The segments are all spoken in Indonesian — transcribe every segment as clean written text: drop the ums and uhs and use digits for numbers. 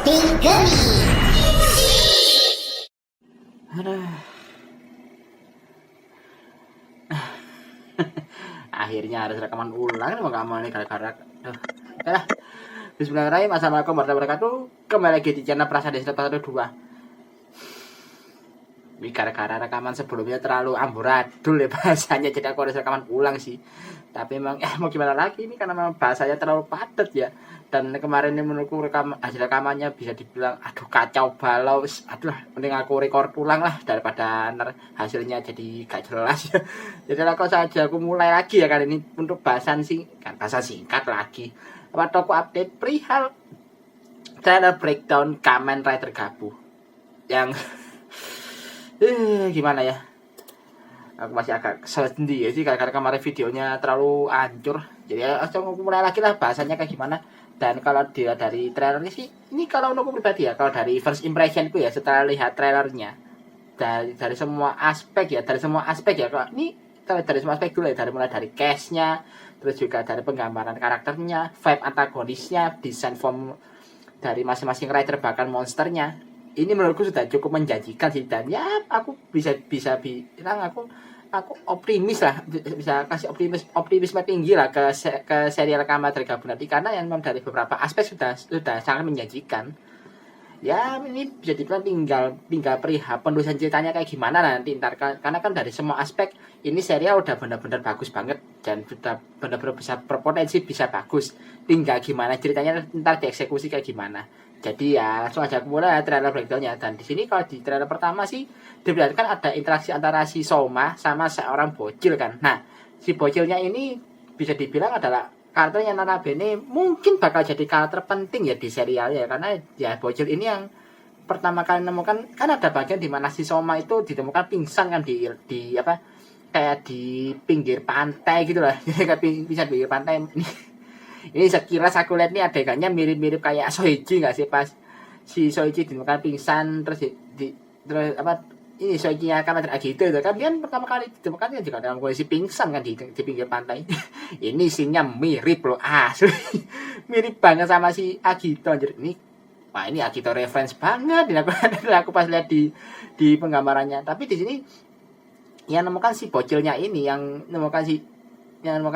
Aduh. Akhirnya harus rekaman ulang nih, mau gak mau nih gara-gara. Udah. Bismillahirrahmanirrahim. Assalamualaikum warahmatullahi wabarakatuh. Kembali lagi di channel Prasa Desa 112. Ini gara-gara rekaman sebelumnya terlalu amburadul ya bahasanya, jadi aku harus rekaman ulang sih. Tapi emang mau gimana lagi, ini karena memang bahasanya terlalu padat ya. Dan kemarin ini menurutku hasil rekamannya bisa dibilang aduh kacau balau. Aduh, mending aku record ulang lah daripada hasilnya jadi gak jelas ya. Jadi langsung saja aku mulai lagi ya kali ini untuk bahasa singkat lagi. Waktu aku update perihal trailer breakdown Kamen Rider Gabu yang gimana ya, aku masih agak kesel sendiri sih karena kemarin videonya terlalu hancur. Jadi langsung mulai lagi lah bahasanya kayak gimana. Dan kalau dia dari trailernya sih, ini kalau untuk pribadi ya, kalau dari first impressionku ya setelah lihat trailernya, dari semua aspek ya, kalau ini dari semua aspek dulu ya, dari mulai dari cast-nya, terus juga dari penggambaran karakternya, vibe antagonisnya, desain form dari masing-masing rider bahkan monsternya. Ini menurutku sudah cukup menjanjikan sih, dan ya aku bisa bilang aku optimis lah, bisa kasih optimisme tinggi lah ke serial Kamen Rider Gabu nanti, karena yang memang dari beberapa aspek sudah sangat menjanjikan. Ya ini bisa dibilang tinggal perihal penulisan ceritanya kayak gimana nanti ntar, karena kan dari semua aspek ini serial udah benar-benar bagus banget dan sudah benar-benar bisa berpotensi bisa bagus. Tinggal gimana ceritanya ntar dieksekusi kayak gimana. Jadi ya langsung aja mulai trailer breakdownnya. Dan di sini kalau di trailer pertama sih diperlihatkan ada interaksi antara si Soma sama seorang bocil kan. Nah si bocilnya ini bisa dibilang adalah karakter yang notabene mungkin bakal jadi karakter penting ya di serial ya, karena ya bocil ini yang pertama kali menemukan, kan ada bagian di mana si Soma itu ditemukan pingsan kan di apa kayak di pinggir pantai gitu lah. Jadi kayak pingsan di pinggir pantai. Ini sekilas aku lihat nih adegannya mirip-mirip kayak Soichi nggak sih, pas si Soichi ditemukan pingsan terus terus apa ini Soichi-nya Kamen Rider Agito itu kan, dia pertama kali ditemukan juga dalam kondisi pingsan kan di pinggir pantai. Ini scene-nya mirip loh, asli. Mirip banget sama si Agito anjir. Wah ini Agito reference banget aku pas lihat di penggambarannya. Tapi di sini yang nemukan si bocilnya ini, yang nemukan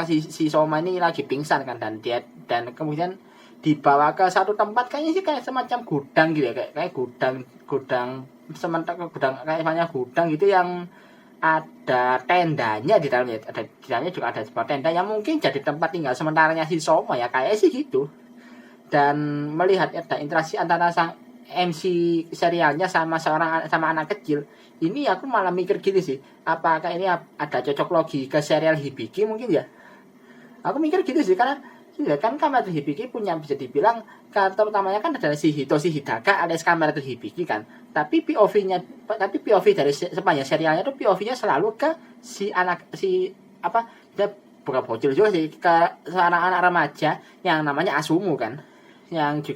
si Soma ini lagi pingsan kan, dan kemudian dibawa ke satu tempat kayaknya sih kayak semacam gudang gitu ya, kayak gudang sementara kayak gudang gitu yang ada tendanya di dalamnya. Ada di dalamnya juga ada sebuah tenda yang mungkin jadi tempat tinggal sementaranya si Soma ya, kayak sih gitu. Dan melihat ada interaksi antara sang MC serialnya sama anak kecil, ini aku malah mikir gini sih, apakah ini ada cocok logi ke serial Hibiki mungkin ya. Aku mikir gitu sih, karena ya kan Kamen Rider Hibiki punya, bisa dibilang karakter utamanya kan adalah si Hitoshi Hidaka alias Kamen Rider Hibiki kan. Tapi POV dari sepanjang serialnya itu POV-nya selalu ke dia bukan bocil juga sih, ke seorang anak remaja yang namanya Asumu kan. Yang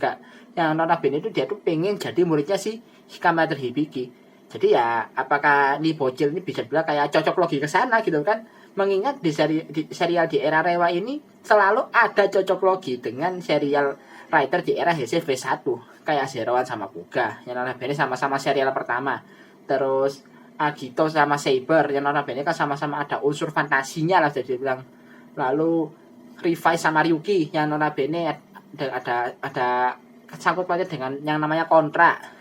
notabene itu dia tuh pengen jadi muridnya si Kamen Rider Hibiki. Jadi ya apakah nih bocil ini bisa bilang kayak cocok logi ke sana gitu kan. Mengingat di serial di era Rewa ini selalu ada cocok logi dengan serial writer di era HCV 1 kayak Zero-One sama Kuga yang notabene sama-sama serial pertama. Terus Agito sama Saber yang notabene kan sama-sama ada unsur fantasinya lah jadi bilang. Lalu Revise sama Ryuki yang notabene ada sangkut pautnya dengan yang namanya Kontra.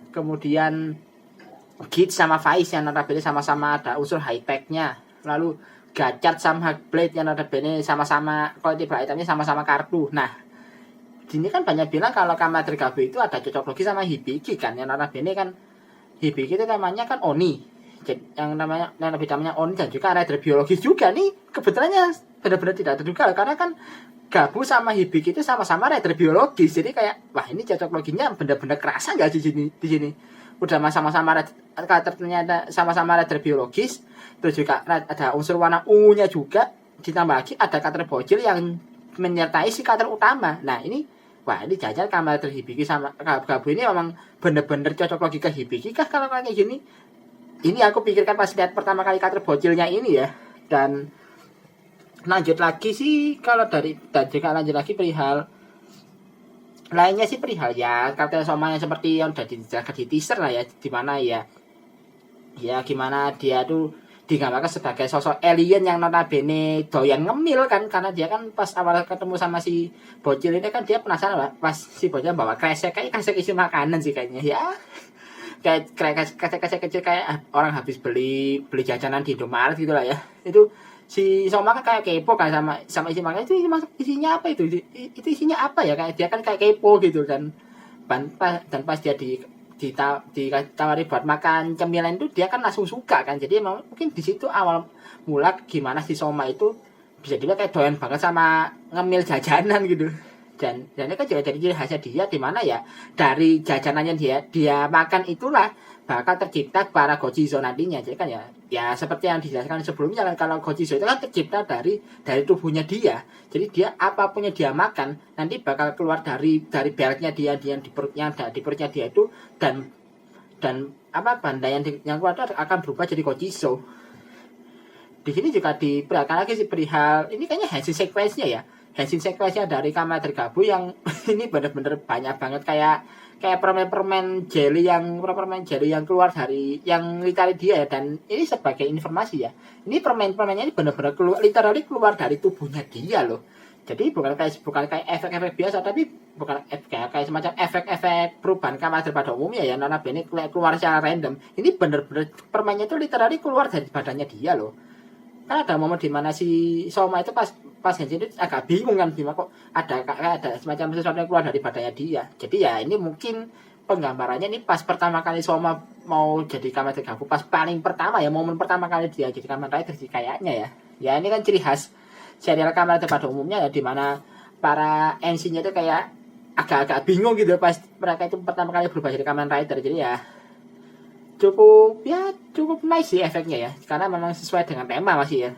Kemudian Git sama Faiz yang notabene sama-sama ada unsur high-tech-nya. Lalu Gachard sama Hugblade yang notabene sama-sama quality itemnya sama-sama kartu. Nah, ini kan banyak bilang kalau Kamen Rider Gabu itu ada cocok logi sama Hibiki kan. Yang notabene kan Hibiki itu namanya kan Oni. Yang namanya Oni dan juga rider biologis juga nih. Kebetulannya benar-benar tidak terduga karena kan Gabu sama Hibiki itu sama-sama rider biologis. Jadi kayak wah ini cocok loginya benar-benar kerasa enggak di sini. Udah sama-sama karakternya sama-sama rider biologis, terus juga ada unsur warna ungunya juga, ditambah lagi ada karakter bocil yang menyertai si karakter utama. Nah ini jajan Kamen Rider Hibiki sama Gabu ini memang bener-bener cocok logi ke Hibiki kah kalau kayak gini. Ini aku pikirkan pas lihat pertama kali karakter bocilnya ini ya. Dan lanjut lagi sih kalau lanjut lagi perihal lainnya sih perihal ya karakter Soma yang seperti yang udah dijelaskan di teaser lah ya, di mana ya gimana dia tuh digambarkan sebagai sosok alien yang notabene doyan ngemil kan, karena dia kan pas awal ketemu sama si bocil ini kan dia penasaran lah, pas si bocil bawa kresek isi makanan sih kayaknya ya, kayak kresek kecil kayak orang habis beli jajanan di Indomaret gitu lah ya. Itu si Soma kan kayak kepo kan sama isi makanan itu, isinya apa itu isinya apa ya, kayak dia kan kayak kepo gitu kan. Dan pas dia ditawari buat makan cemilan itu dia kan langsung suka kan, jadi emang mungkin di situ awal mula gimana si Soma itu bisa dilihat kayak doyan banget sama ngemil jajanan gitu. Dan ini kan juga jadi ciri khasnya dia, di mana ya dari jajanannya dia makan itulah bakal tercipta para Gojizo nantinya. Jadi kan ya seperti yang dijelaskan sebelumnya kan, kalau Gojizo itu kan tercipta dari tubuhnya dia. Jadi dia apapun yang dia makan nanti bakal keluar dari belnya dia di perutnya dia itu, dan apa benda yang keluar itu akan berubah jadi Gojizo. Di sini juga diperhatikan lagi sih perihal ini, kayaknya Henshin sequence-nya ya. Henshin sequence-nya dari Kamen Gabu yang ini bener-bener banyak banget, kayak permen jelly yang keluar dari yang literally dia ya. Dan ini sebagai informasi ya, ini permennya ini bener-bener literally keluar dari tubuhnya dia loh. Jadi bukan kayak efek-efek biasa, tapi bukan kayak semacam efek-efek perubahan kamar pada umumnya ya, notabene keluar secara random. Ini bener-bener permennya itu literally keluar dari badannya dia loh. Kan ada momen di mana si Soma itu pas Henshin itu agak bingung kan, gimana kok ada semacam sesuatu yang keluar dari badannya dia. Jadi ya ini mungkin penggambarannya ini pas pertama kali Soma mau jadi Kamen Gabu, pas paling pertama ya, momen pertama kali dia jadi Kamen Rider sih kayaknya ya. Ya ini kan ciri khas serial Kamen Rider pada umumnya ya, di mana para MC-nya itu kayak agak-agak bingung gitu pas mereka itu pertama kali berubah jadi Kamen Rider. Jadi ya cukup nice sih efeknya ya, karena memang sesuai dengan tema masih ya.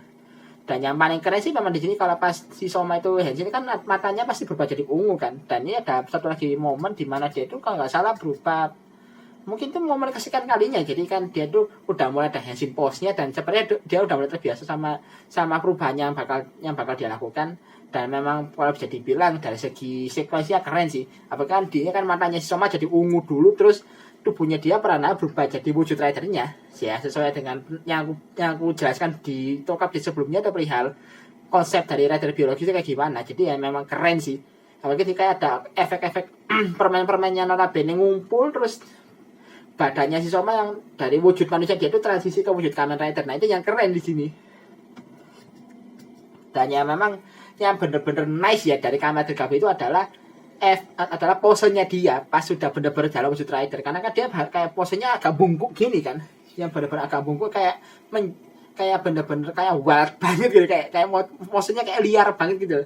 Dan yang paling keren sih memang di sini kalau pas si Soma itu Henshin kan matanya pasti berubah jadi ungu kan. Dan ini ada satu lagi momen di mana dia itu kalau nggak salah berubah, mungkin itu momen kesekian kalinya. Jadi kan dia tuh udah mulai ada Henshin pose-nya, dan sebenarnya dia udah mulai terbiasa sama perubahan yang bakal dia lakukan. Dan memang kalau bisa dibilang dari segi sekuensinya keren sih. Apalagi dia kan matanya si Soma jadi ungu dulu, terus tubuhnya dia pernah berubah jadi wujud ridernya ya, sesuai dengan yang aku jelaskan di tokap di sebelumnya atau perihal konsep dari rider biologi itu kayak gimana. Jadi ya memang keren sih, apalagi kayak ada efek-efek permen-permennya notabene ngumpul, terus badannya si Soma yang dari wujud manusia dia itu transisi ke wujud Kamen Rider. Nah itu yang keren di sini. Dan ya memang yang bener-bener nice ya dari Kamen Rider itu adalah posenya dia pas sudah benar-benar dalam wujud rider, karena kan dia kayak posenya agak bungkuk gini kan, yang benar-benar agak bungkuk kayak benar-benar kayak wild banget gitu, kayak posenya kayak liar banget gitu,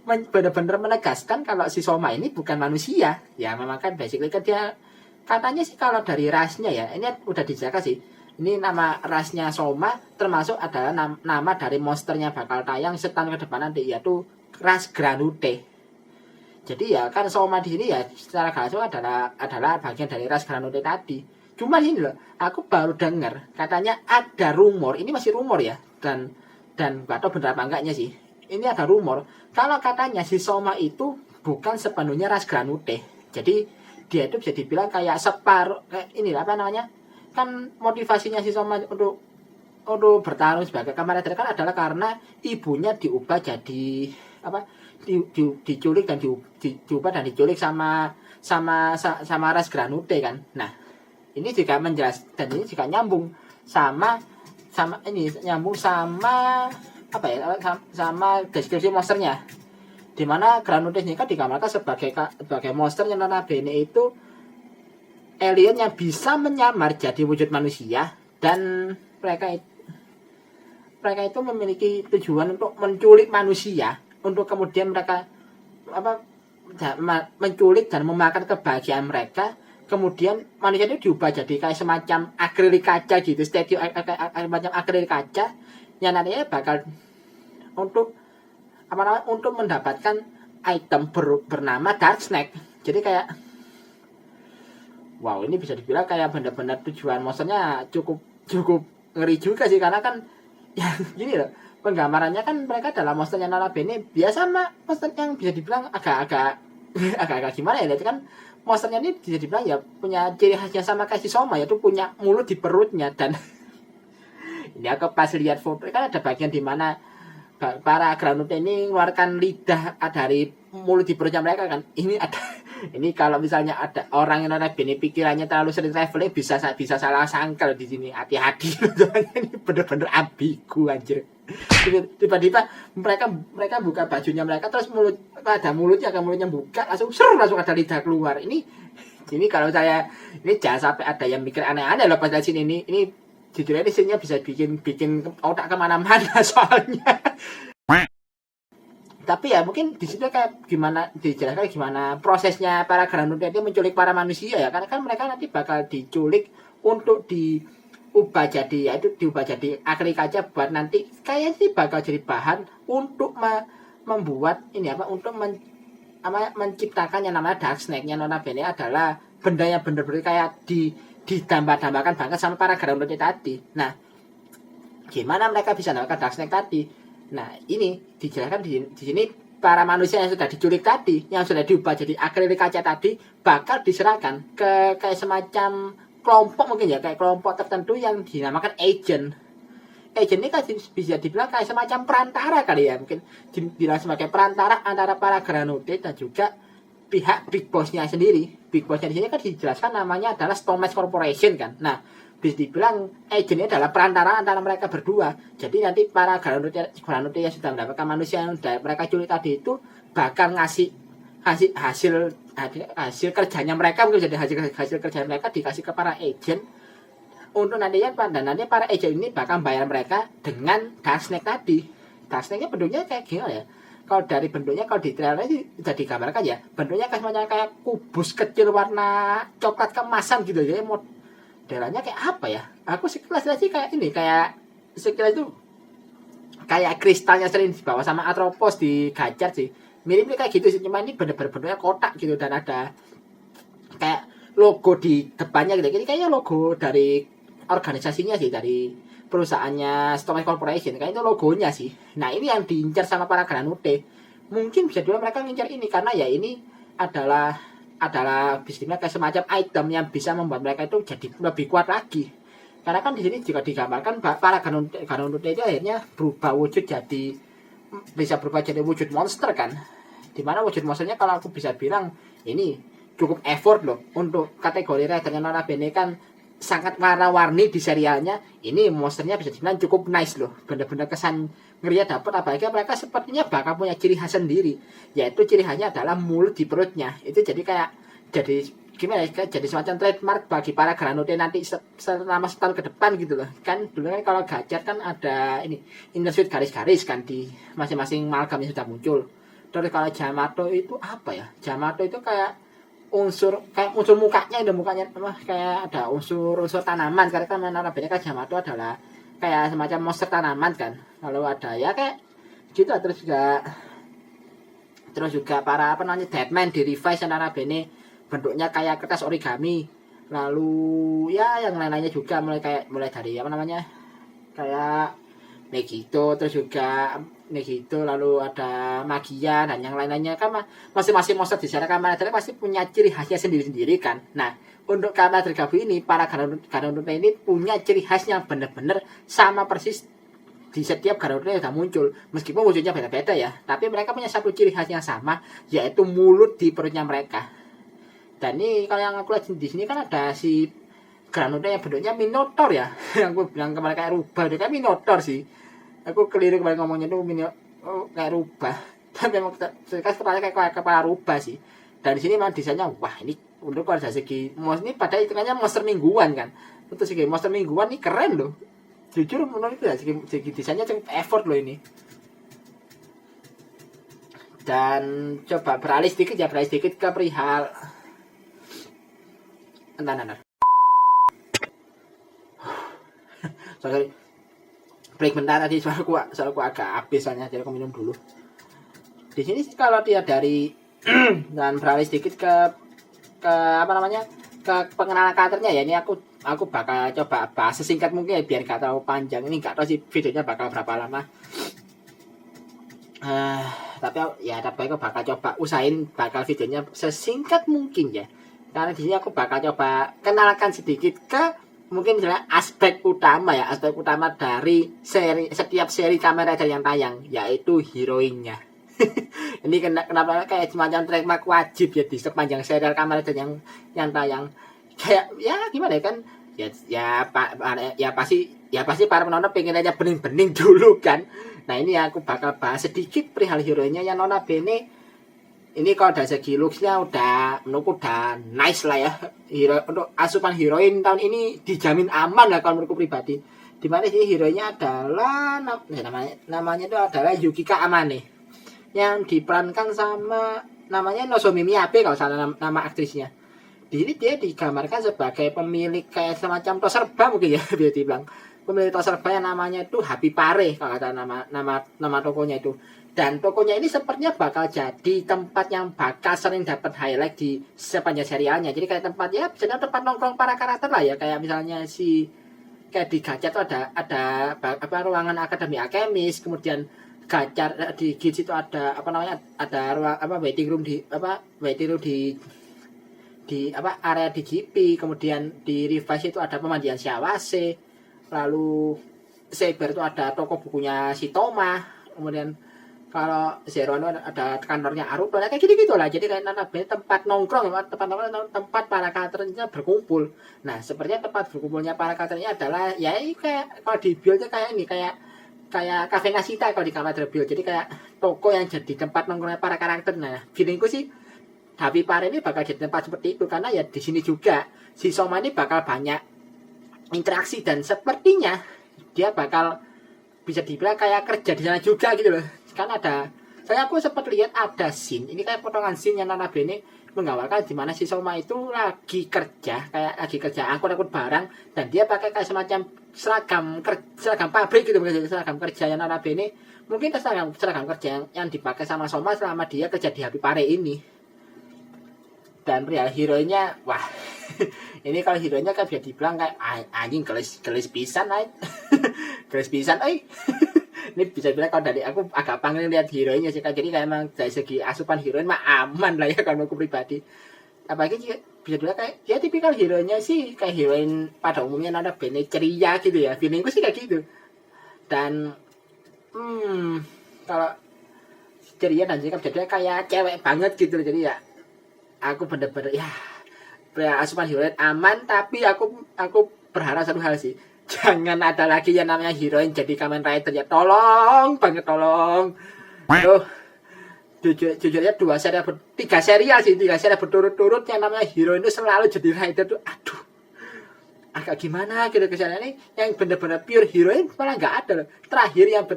benar-benar menegaskan kalau si Soma ini bukan manusia ya. Memang kan basically kan dia katanya sih kalau dari rasnya ya, ini udah dijaga sih, ini nama rasnya Soma termasuk adalah nama dari monsternya bakal tayang setahun ke depan nanti, yaitu ras Granute. Jadi ya kan Soma di sini ya secara garis adalah bagian dari ras Granute tadi. Cuma ini loh, aku baru dengar katanya ada rumor, ini masih rumor ya, dan gak tahu benar apa enggaknya sih. Ini ada rumor kalau katanya si Soma itu bukan sepenuhnya ras Granute. Jadi dia itu bisa dibilang kayak separuh, kayak ini apa namanya? Kan motivasinya si Soma untuk bertarung sebagai Kamen Rider kan adalah karena ibunya diubah jadi apa? Diculik dan diubah dan diculik sama ras Granute kan. Nah, ini juga menjelaskan, dan ini juga nyambung sama apa ya, sama deskripsi monsternya, di mana Granute ini kan digambarkan sebagai monster yang notabene itu alien yang bisa menyamar jadi wujud manusia, dan mereka itu memiliki tujuan untuk menculik manusia, untuk kemudian mereka menculik dan memakan kebahagiaan mereka. Kemudian manusia itu diubah jadi kayak semacam akrilik kaca gitu, semacam akrilik kaca yang nantinya bakal untuk mendapatkan item bernama Dark Snake. Jadi kayak wow, ini bisa dibilang kayak benar-benar tujuan monsternya cukup ngeri juga sih, karena kan ya gini loh, penggambarannya kan mereka dalam monsternya notabene biasa mah monster yang bisa dibilang agak agak-agak gimana ya, itu kan monsternya ini bisa dibilang ya punya ciri khasnya sama kayak si Soma, yaitu punya mulut di perutnya. Dan ini aku pas lihat foto kan ada bagian di mana para Granuta ini mengeluarkan lidah dari mulut di perutnya mereka kan. Ini ada ini kalau misalnya ada orang yang notabene pikirannya terlalu sering traveling bisa salah sangkal di sini. Hati-hati. Soalnya ini bener-bener ambigu anjir. Tiba-tiba mereka buka bajunya mereka, terus ada mulutnya, kan mulutnya buka langsung ada lidah keluar. Ini kalau saya ini jangan sampai ada yang mikir aneh-aneh loh pas lihat sini ini jujur aja sini bisa bikin otak kemana-mana soalnya. Tapi ya mungkin di situ kayak gimana dijelaskan gimana prosesnya para Granuta itu menculik para manusia ya, karena kan mereka nanti bakal diculik untuk diubah jadi akrik aja buat nanti kayaknya sih bakal jadi bahan untuk membuat ini untuk menciptakan yang namanya Dark Snake, yang notabene adalah benda yang bener-bener kayak ditambah-tambahkan banget sama para Granuta tadi. Nah, gimana mereka bisa mendapatkan Dark Snake tadi? Nah, ini dijelaskan di sini para manusia yang sudah diculik tadi, yang sudah diubah jadi akrilik kaca tadi, bakal diserahkan ke kayak semacam kelompok mungkin ya, kayak kelompok tertentu yang dinamakan agent. Agent ini kan bisa dibilang kayak semacam perantara kali ya, mungkin dibilang sebagai perantara antara para Granuta dan juga pihak Big Boss-nya sendiri. Big Boss-nya di sini kan dijelaskan namanya adalah Stonemesh Corporation kan. Nah, bisa dibilang agent ini adalah perantara antara mereka berdua. Jadi nanti para Granuta yang sudah mendapatkan manusia yang mereka culik tadi itu bakal ngasih hasil kerjanya mereka, mungkin jadi hasil kerja mereka dikasih ke para agent untuk nanti para agent ini bakal bayar mereka dengan Dark Snake tadi. Dark Snake-nya bentuknya kayak gimana ya? Kalau dari bentuknya, kalau di trailer ini sudah digambarkan ya, bentuknya kayak kubus kecil warna coklat keemasan gitu ya. Modelannya kayak apa ya? Aku sekilas sih kayak ini, sekilas itu kayak kristalnya sering dibawa sama Atropos di Gajar sih. Mirip kayak gitu sih, cuma ini bener-bener bentuknya kotak gitu dan ada kayak logo di depannya gitu. Ini kayaknya logo dari organisasinya sih, dari perusahaannya Stonemesh Corporation, kayak itu logonya sih. Nah, ini yang diincar sama para Granuta. Mungkin bisa juga mereka ngincar ini karena ya ini adalah bisnisnya kayak semacam item yang bisa membuat mereka itu jadi lebih kuat lagi. Karena kan di sini juga digambarkan para Granuta itu akhirnya bisa berubah jadi wujud monster kan. Dimana wujud monsternya kalau aku bisa bilang ini cukup effort loh untuk kategori ridernya notabene kan sangat warna-warni di serialnya. Ini monsternya bisa dibilang cukup nice loh, bener-bener kesan ngerinya dapat, apalagi mereka sepertinya bakal punya ciri khas sendiri, yaitu ciri khasnya adalah mulut di perutnya. Itu jadi gimana ya, jadi semacam trademark bagi para Granuta nanti selama setahun ke depan gitu loh. Kan dulu kan kalau Gajar kan ada ini insert garis-garis kan di masing-masing malgam yang sudah muncul. Terus kalau Jamato itu apa ya? Jamato itu kayak unsur mukanya kayak ada unsur tanaman, karena kan notabene kan Jamato adalah kayak semacam monster tanaman kan. Lalu ada ya kayak gitu. Terus juga para Deadman di revise notabene bentuknya kayak kertas origami. Lalu ya yang lain-lainnya juga mulai dari kayak Megito, terus juga Megito, lalu ada Magia dan yang lain-lainnya kan masing-masing monster di sana Kamen pasti punya ciri khasnya sendiri-sendiri kan. Nah, untuk Kamen Rider ini para Granuta ini punya ciri khas yang benar-benar sama persis di setiap Granuta yang sudah muncul. Meskipun wujudnya beda-beda ya, tapi mereka punya satu ciri khas yang sama, yaitu mulut di perutnya mereka. Dan ini kalau yang aku lihat di sini kan ada si Granuta yang bentuknya Minotaur ya. Yang aku bilang kemarin kayak rubah, itu kayak Minotaur sih. Aku keliru kemarin ngomongnya tuh kayak rubah. Tapi memang kepalanya kayak kepala rubah sih. Dan di sini memang desainnya wah, ini untuk pada segi ini pada hitungannya monster mingguan kan. Untuk segi monster mingguan ini keren loh. Jujur menurutku ya segi desainnya cukup effort loh ini. Dan coba beralih sedikit ke perihal entar. Sorry, break bentar tadi soalku agak habis soalnya, jadi aku minum dulu. Di sini kalau dia dari dan beralih sedikit ke pengenalan karakternya ya, ini aku bakal coba bahas sesingkat mungkin ya, biar gak terlalu panjang. Ini gak tahu sih videonya bakal berapa lama. tapi aku bakal coba usahain bakal videonya sesingkat mungkin ya. Karena di sini aku bakal coba kenalkan sedikit ke mungkin misalnya aspek utama dari setiap seri Kamen Rider yang tayang, yaitu heroinnya. Ini kenapa kayak semacam trademark wajib ya di sepanjang serial Kamen Rider yang tayang. Kayak ya gimana ya kan? Ya pasti para penonton pengen aja bening-bening dulu kan. Nah ini aku bakal bahas sedikit perihal heroinnya yang notabene ini kalau dari segi looks-nya menurutku udah nice lah ya. Untuk asupan heroin tahun ini dijamin aman lah kalau menurutku pribadi. Dimana sih heroinnya adalah namanya itu adalah Yukika Amane yang diperankan sama namanya Nozomi Miyabe kalau salah nama aktrisnya. Jadi dia digambarkan sebagai pemilik kayak semacam tos serba mungkin ya bisa dibilang. Pemilik tos serba yang namanya itu Happy Pare kalau kata nama tokonya itu. Dan tokonya ini sepertinya bakal jadi tempat yang bakal sering dapat highlight di sepanjang serialnya. Jadi kayak tempat ya misalnya tempat nongkrong para karakter lah ya, kayak misalnya kayak di Gacha tuh ada ruangan akademi alkemis, kemudian Gacha di Giz itu ada ruang waiting room di area di GP, kemudian di Revise itu ada pemandian Shiawase, lalu Saber itu ada toko bukunya si Toma, kemudian kalau Zero ada kantornya Aruto, kayak gitu lah. Jadi kayak tempat nongkrong, tempat para karakternya berkumpul. Nah sepertinya tempat berkumpulnya para karakternya adalah ya kayak kalau di build-nya kayak ini kayak Cafe Nasita kalau di Kamen Rider Build. Jadi kayak toko yang jadi tempat nongkrongnya para karakter. Nah feelingku sih Happy Pare ini bakal jadi tempat seperti itu, karena ya di sini juga si Soma ini bakal banyak interaksi dan sepertinya dia bakal bisa dibilang kayak kerja di sana juga gitu loh. Kan saya aku sempat lihat ada scene, ini kayak potongan scene yang notabene menggambarkan di mana si Soma itu lagi kerja angkut barang, dan dia pakai kayak semacam seragam pabrik gitu, seragam kerja yang notabene mungkin seragam kerja yang dipakai sama Soma selama dia kerja di Happy Pare ini. Dan real hero-nya wah ini kalau hero-nya kan bisa dibilang kayak anjing gelis pisan gelis pisan ini bisa bilang kalau dari aku agak panggil lihat hero-nya sih kan. Jadi kayak emang dari segi asupan heroin mah aman lah ya kalau aku pribadi. Apalagi bisa bilang kayak ya tipikal hero-nya sih kayak heroin pada umumnya ada bene ceria gitu ya, feelingku sih kayak gitu. Dan kalau ceria dan sikap jadinya kayak cewek banget gitu loh. Jadi ya aku bener-bener ya asupan heroin aman, tapi aku berharap satu hal sih, jangan ada lagi yang namanya heroin jadi Kamen Rider ya, tolong banget tolong. Aduh, jujurnya 3 serial berturut-turut yang namanya heroin itu selalu jadi rider tuh, aduh agak gimana gitu kesannya nih. Yang bener-bener pure heroin malah nggak ada loh.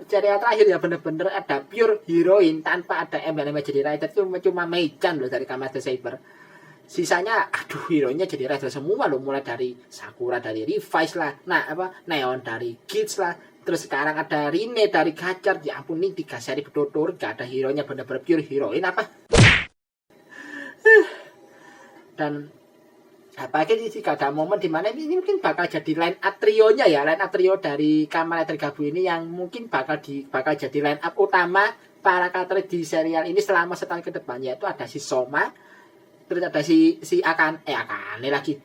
Serial terakhir yang bener-bener ada pure heroin tanpa ada embel-embel jadi rider itu cuma Mei-chan loh dari Kamen Rider Saber. Sisanya aduh heroinnya jadi rider semua loh, mulai dari Sakura dari Revise lah, Neon dari Kids lah, terus sekarang ada Rine dari Gacha. Ya ampun, nih 3 seri berturut-turut gak ada heroinnya bener-bener pure heroin apa. Dan apalagi sih gak ada momen dimana ini mungkin bakal jadi line up trionya ya, line up trio dari Kamen Rider Gabu ini yang mungkin bakal jadi line up utama para karakter di serial ini selama setahun ke depan, yaitu ada si Soma, terus ada si Akane lagi,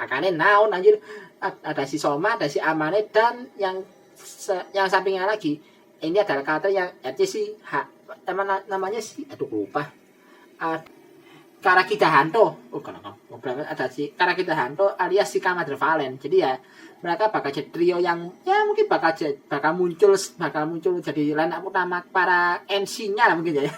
Akane naon anjir, ada si Soma, ada si Amane, dan yang sampingnya lagi ini adalah karakter yang namanya si lupa, Karakida Hanto. Ada si Karakida Hanto alias si Kamen Rider Valen. Jadi ya mereka bakal jadi trio yang ya mungkin bakal muncul jadi line up utama para MC-nya lah mungkin ya.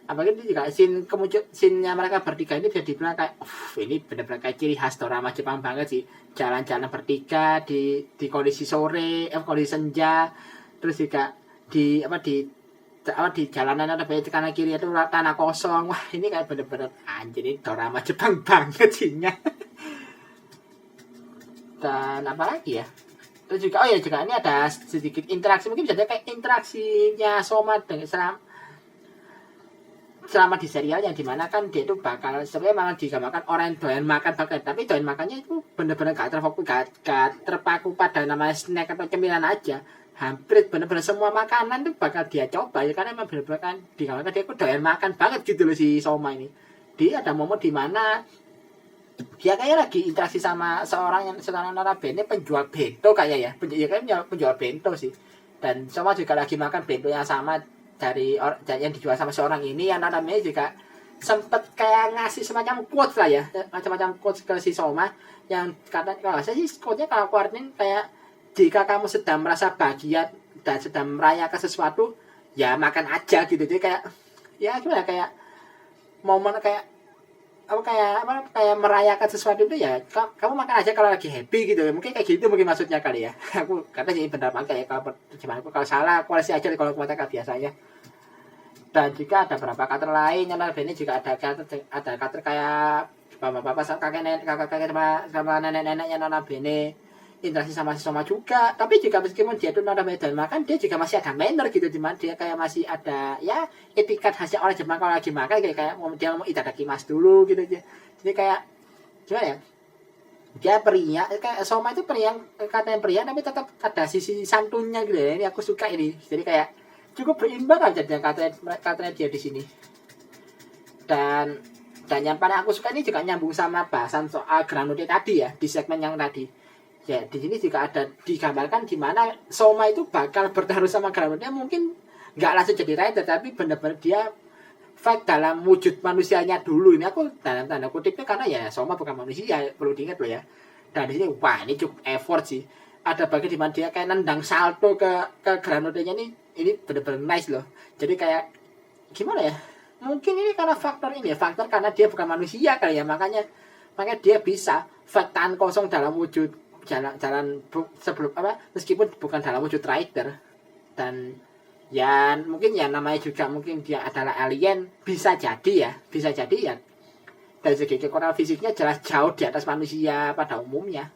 Apalagi juga scene-nya mereka bertiga ini bisa dibilang kayak ini benar-benar kayak ciri khas drama Jepang banget sih. Jalan-jalan bertiga di kondisi sore, kondisi senja, terus juga di jalanan ada banyak kanan kiri itu tanah kosong. Wah ini kayak bener-bener anjir, ini drama Jepang banget sihnya. Dan apa lagi ya, terus juga juga ini ada sedikit interaksi, mungkin bisa kayak interaksinya Soma dengan selama di serial yang dimana kan dia itu bakal sebenarnya malah digambarkan orang doyan makan banget, tapi doyan makannya itu bener-bener gak terpaku pada namanya snack atau cemilan aja. hampir bener-bener semua makanan tuh bakal dia coba ya, karena emang bener-bener kan dikarenakan dia doyan makan banget gitu loh si Soma ini. Dia ada momen di mana dia kayak lagi interaksi sama seorang notabene penjual bento kayak ya, kayaknya penjual bento sih. Dan Soma juga lagi makan bento yang sama yang dijual sama seorang ini, yang notabene juga sempet kayak ngasih semacam quotes lah ya, macam-macam quotes ke si Soma, yang kata kalau saya sih quote-nya kalau keluarin kayak, jika kamu sedang merasa bahagia dan sedang merayakan sesuatu, ya makan aja gitu. Jadi kayak ya gimana, kayak momen kayak kayak merayakan sesuatu itu ya kamu makan aja kalau lagi happy gitu. Mungkin kayak gitu mungkin maksudnya kali ya. Aku kata sih benar banget ya, kalau terjemahanku kalau salah koreksi aja kalau kata biasanya. Dan juga ada beberapa karakter lain yang ini juga ada karakter kayak bapak-bapak, kakek-kakek sama nenek-neneknya notabene interaksi sama si Soma juga. Tapi juga meskipun dia tuh notabene dan makan, dia juga masih ada manner gitu, dimana dia kayak masih ada ya etikat khasnya orang Jepang kalau lagi makan, kayak dia ngomong itadakimasu dulu gitu aja. Jadi kayak gimana ya, dia periang, kayak Soma itu periang, kata yang periang tapi tetap ada sisi santunnya gitu ya. Ini aku suka ini. Jadi kayak cukup berimbang aja dia katanya dia di sini. Dan yang paling aku suka ini juga nyambung sama bahasan soal Granude tadi ya, di segmen yang tadi. Ya, di sini juga ada digambarkan di mana Soma itu bakal bertaruh sama Granude, mungkin nggak langsung jadi rider, tapi benar-benar dia fight dalam wujud manusianya dulu. Ini aku dalam tanda kutipnya karena ya Soma bukan manusia, perlu diingat loh ya. Dan di sini wah ini cukup effort sih. Ada bagian di mana dia kayak nendang salto ke Granudenya ini benar-benar nice loh. Jadi kayak gimana ya? Mungkin ini karena faktor ini ya, faktor karena dia bukan manusia kali ya, makanya dia bisa fight tangan kosong dalam wujud jalan sebelum meskipun bukan dalam wujud rider. Dan ya mungkin ya namanya juga mungkin dia adalah alien, bisa jadi ya dari segi kekuatan fisiknya jelas jauh di atas manusia pada umumnya.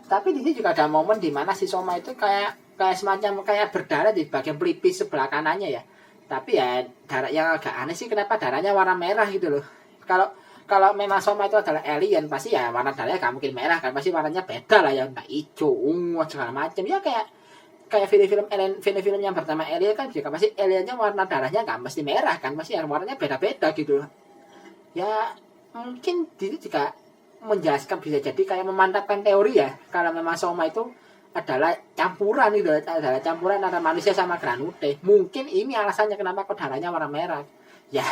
Tapi di sini juga ada momen di mana si Soma itu kayak semacam kayak berdarah di bagian pelipis sebelah kanannya ya. Tapi ya darah yang agak aneh sih, kenapa darahnya warna merah gitu loh. Kalau memang Soma itu adalah alien, pasti ya warna darahnya gak mungkin merah kan, pasti warnanya beda lah ya, entah hijau, ungu, segala macam ya. Kayak film yang pertama Alien kan juga pasti aliennya warna darahnya gak mesti merah kan, pasti yang warnanya beda-beda gitu. Ya mungkin ini juga menjelaskan, bisa jadi kayak memantapkan teori ya, kalau memang Soma itu adalah campuran gitu, adalah campuran antara manusia sama Granude. Mungkin ini alasannya kenapa kok darahnya warna merah. Ya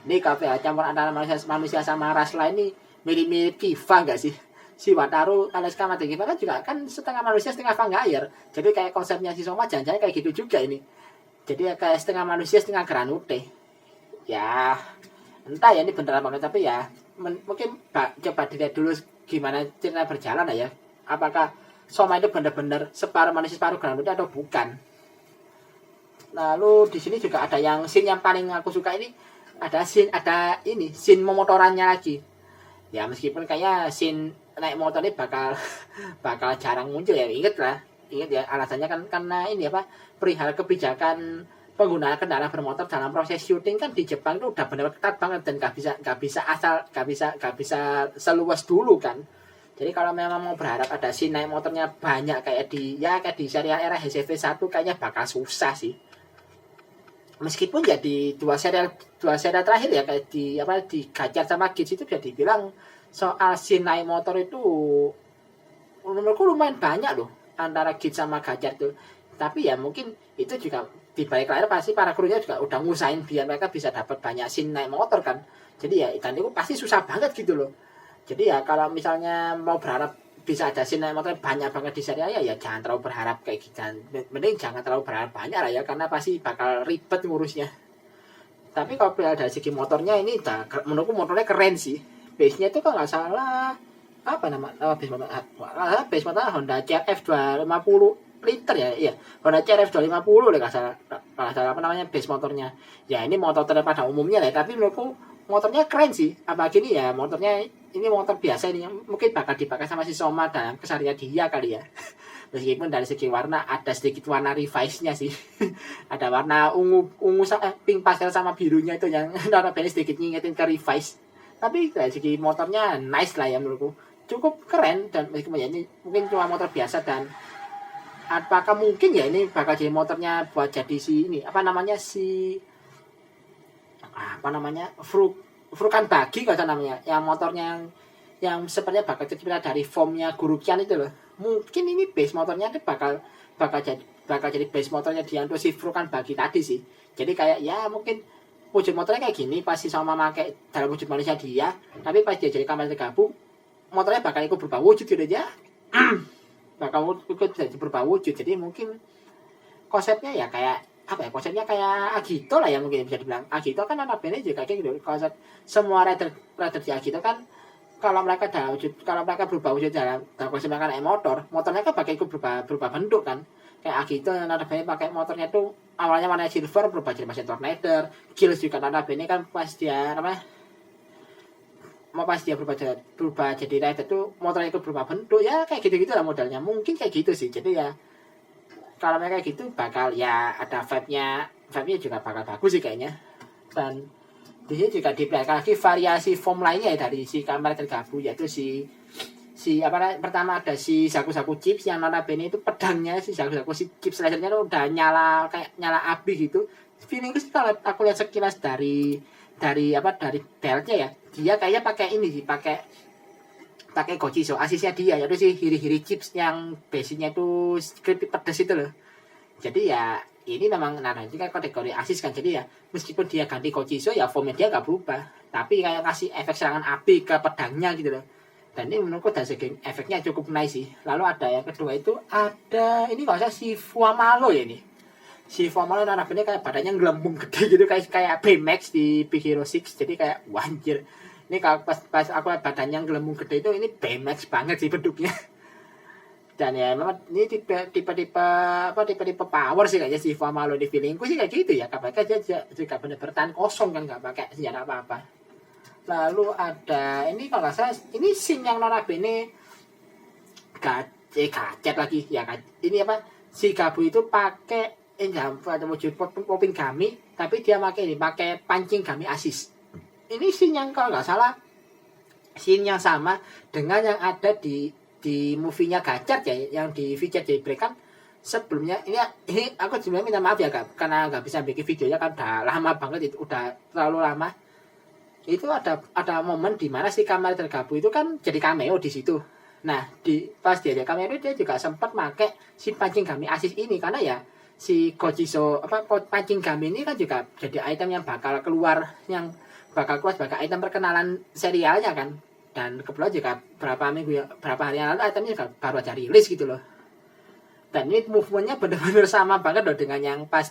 ini kafe campur antara manusia sama ras lain ini mirip-mirip Kiva enggak sih? Si Wataru alias Kamate Kiva kan juga kan setengah manusia setengah Fangair. Jadi kayak konsepnya si Soma jangan-jangan kayak gitu juga ini. Jadi kayak setengah manusia setengah Granude. Ya entah ya ini beneran banget, tapi ya mungkin coba dilihat dulu gimana cerita berjalan ya. Apakah Soma itu benar-benar separuh manusia separuh Granude atau bukan? Lalu di sini juga ada yang scene yang paling aku suka ini, ada scene memotorannya lagi. Ya meskipun kayak scene naik motor ini bakal jarang muncul ya, ingat ya alasannya kan karena ini perihal kebijakan penggunaan kendaraan bermotor dalam proses syuting kan di Jepang itu udah benar-benar ketat banget, dan gak bisa seluas dulu kan. Jadi kalau memang mau berharap ada scene naik motornya banyak kayak di serial era HCV1 kayaknya bakal susah sih. Meskipun ya di dua serial terakhir ya kayak di Gajar sama Kids itu bisa dibilang soal scene naik motor itu menurutku lumayan banyak loh antara Kids sama Gajar tuh. Tapi ya mungkin itu juga di balik layar pasti para krunya juga udah ngusahain biar mereka bisa dapat banyak scene naik motor kan. Jadi ya dan itu pasti susah banget gitu loh. Jadi ya kalau misalnya mau berharap bisa ada scene naik motor banyak banget di serial ya jangan terlalu berharap kayak gitu. Mending jangan terlalu berharap banyak lah ya, karena pasti bakal ribet ngurusnya. Tapi kalau dari segi motornya ini menurutku motornya keren sih. Base-nya itu kalau nggak salah base motor Honda CRF 250 liter ya, iya Honda CRF 250 deh kalau salah base motornya. Ya ini motor pada umumnya lah, tapi menurutku motornya keren sih. Apalagi ini ya motornya ini motor biasa ini, mungkin bakal dipakai sama si Soma dalam keseharian dia kali ya. Meskipun dari segi warna ada sedikit warna revise-nya sih. Ada warna ungu pink pastel sama birunya itu yang notabene sedikit ngingetin ke revise. Tapi dari segi motornya nice lah ya menurutku. cukup keren. Dan meskipun ya ini mungkin cuma motor biasa, dan apakah mungkin ya ini bakal jadi motornya buat jadi si ini apa namanya si apa namanya Furkan Bagi kalau namanya, yang motornya yang sepertinya bakal tercipta dari formnya Gurukian itu loh. Mungkin ini base motornya itu bakal jadi base motornya dia untuk si Furkan Bagi tadi sih. Jadi kayak ya mungkin wujud motornya kayak gini pasti sama pakai dalam wujud manusia dia, tapi pas dia jadi kamera tergabung motornya bakal ikut berubah wujud gitu aja. Bakal ikut jadi berubah wujud. Jadi mungkin konsepnya ya kayak apa ya, konsepnya kayak Agito lah ya, mungkin bisa dibilang. Agito kan anak bandnya juga kayak gitu konsep. Semua rider di Agito kan kalau mereka berubah wujud dalam konsep mereka naik motornya kan bakal ikut berubah bentuk kan. Kayak Agito yang anak bandnya pakai motornya tuh awalnya warna silver berubah jadi mesin tornado. Kills juga anak bandnya kan pas dia berubah jadi rider tuh motornya ikut berubah bentuk ya, kayak gitu-gitu lah modelnya. Mungkin kayak gitu sih. Jadi ya kalau mereka gitu bakal ya ada vibe-nya juga bakal bagus sih kayaknya. Dan di sini juga diberikan lagi variasi form lainnya ya dari si kamera tergabung, yaitu pertama ada si Zaku Chips yang notabene itu pedangnya si Zaku si Chips lasernya tuh udah nyala kayak nyala api gitu. Feelingku sih kalau aku lihat sekilas dari beltnya ya, dia kayaknya pakai ini sih, pakai Gochiso asisnya dia, yaitu si Hiri Chips yang basicnya itu script pedes itu loh. Jadi ya ini memang juga kategori asis kan. Jadi ya meskipun dia ganti Gochiso ya formnya dia gak berubah, tapi kayak kasih efek serangan api ke pedangnya gitu loh. Dan ini menurutku dari segi efeknya cukup nice sih. Lalu ada yang kedua itu ada ini kalau saya si Fuamalo ya ini. Si Fuamalo ini kayak badannya gelembung gede gitu, kayak Baymax di Big Hero 6. Jadi kayak wanjir. Ini kalau pas aku lihat badannya yang gelembung gede itu, ini Baymax banget sih bentuknya. Dan ya memang ini tipe power sih kayaknya si Fuamalo di feelingku sih kayak gitu ya. Kabarnya dia juga bener bertahan kosong kan, nggak pakai senjata apa-apa. Lalu ada ini kalau nggak salah ini scene yang notabene gadget lagi ya kan. Ini apa si Gabu itu pakai wujud popin gami, tapi dia pakai pancing gami asis. Ini scene yang kalau nggak salah scene yang sama dengan yang ada di movie-nya Gacat ya, yang di feature Jailbreak kan sebelumnya. Ini aku sebenarnya minta maaf ya Kak, karena nggak bisa bikin videonya kan udah lama banget, itu udah terlalu lama. Itu ada momen di mana si kamera tergabung itu kan jadi cameo di situ. Nah, pas dia cameo itu dia juga sempat pakai si pancing gami asis ini, karena ya si Gochiso pancing gami ini kan juga jadi item yang bakal keluar sebagai item perkenalan serialnya kan. Dan kebetulan juga berapa hari yang lalu itemnya juga baru aja rilis gitu loh. Dan ini movementnya benar-benar sama banget loh dengan yang pas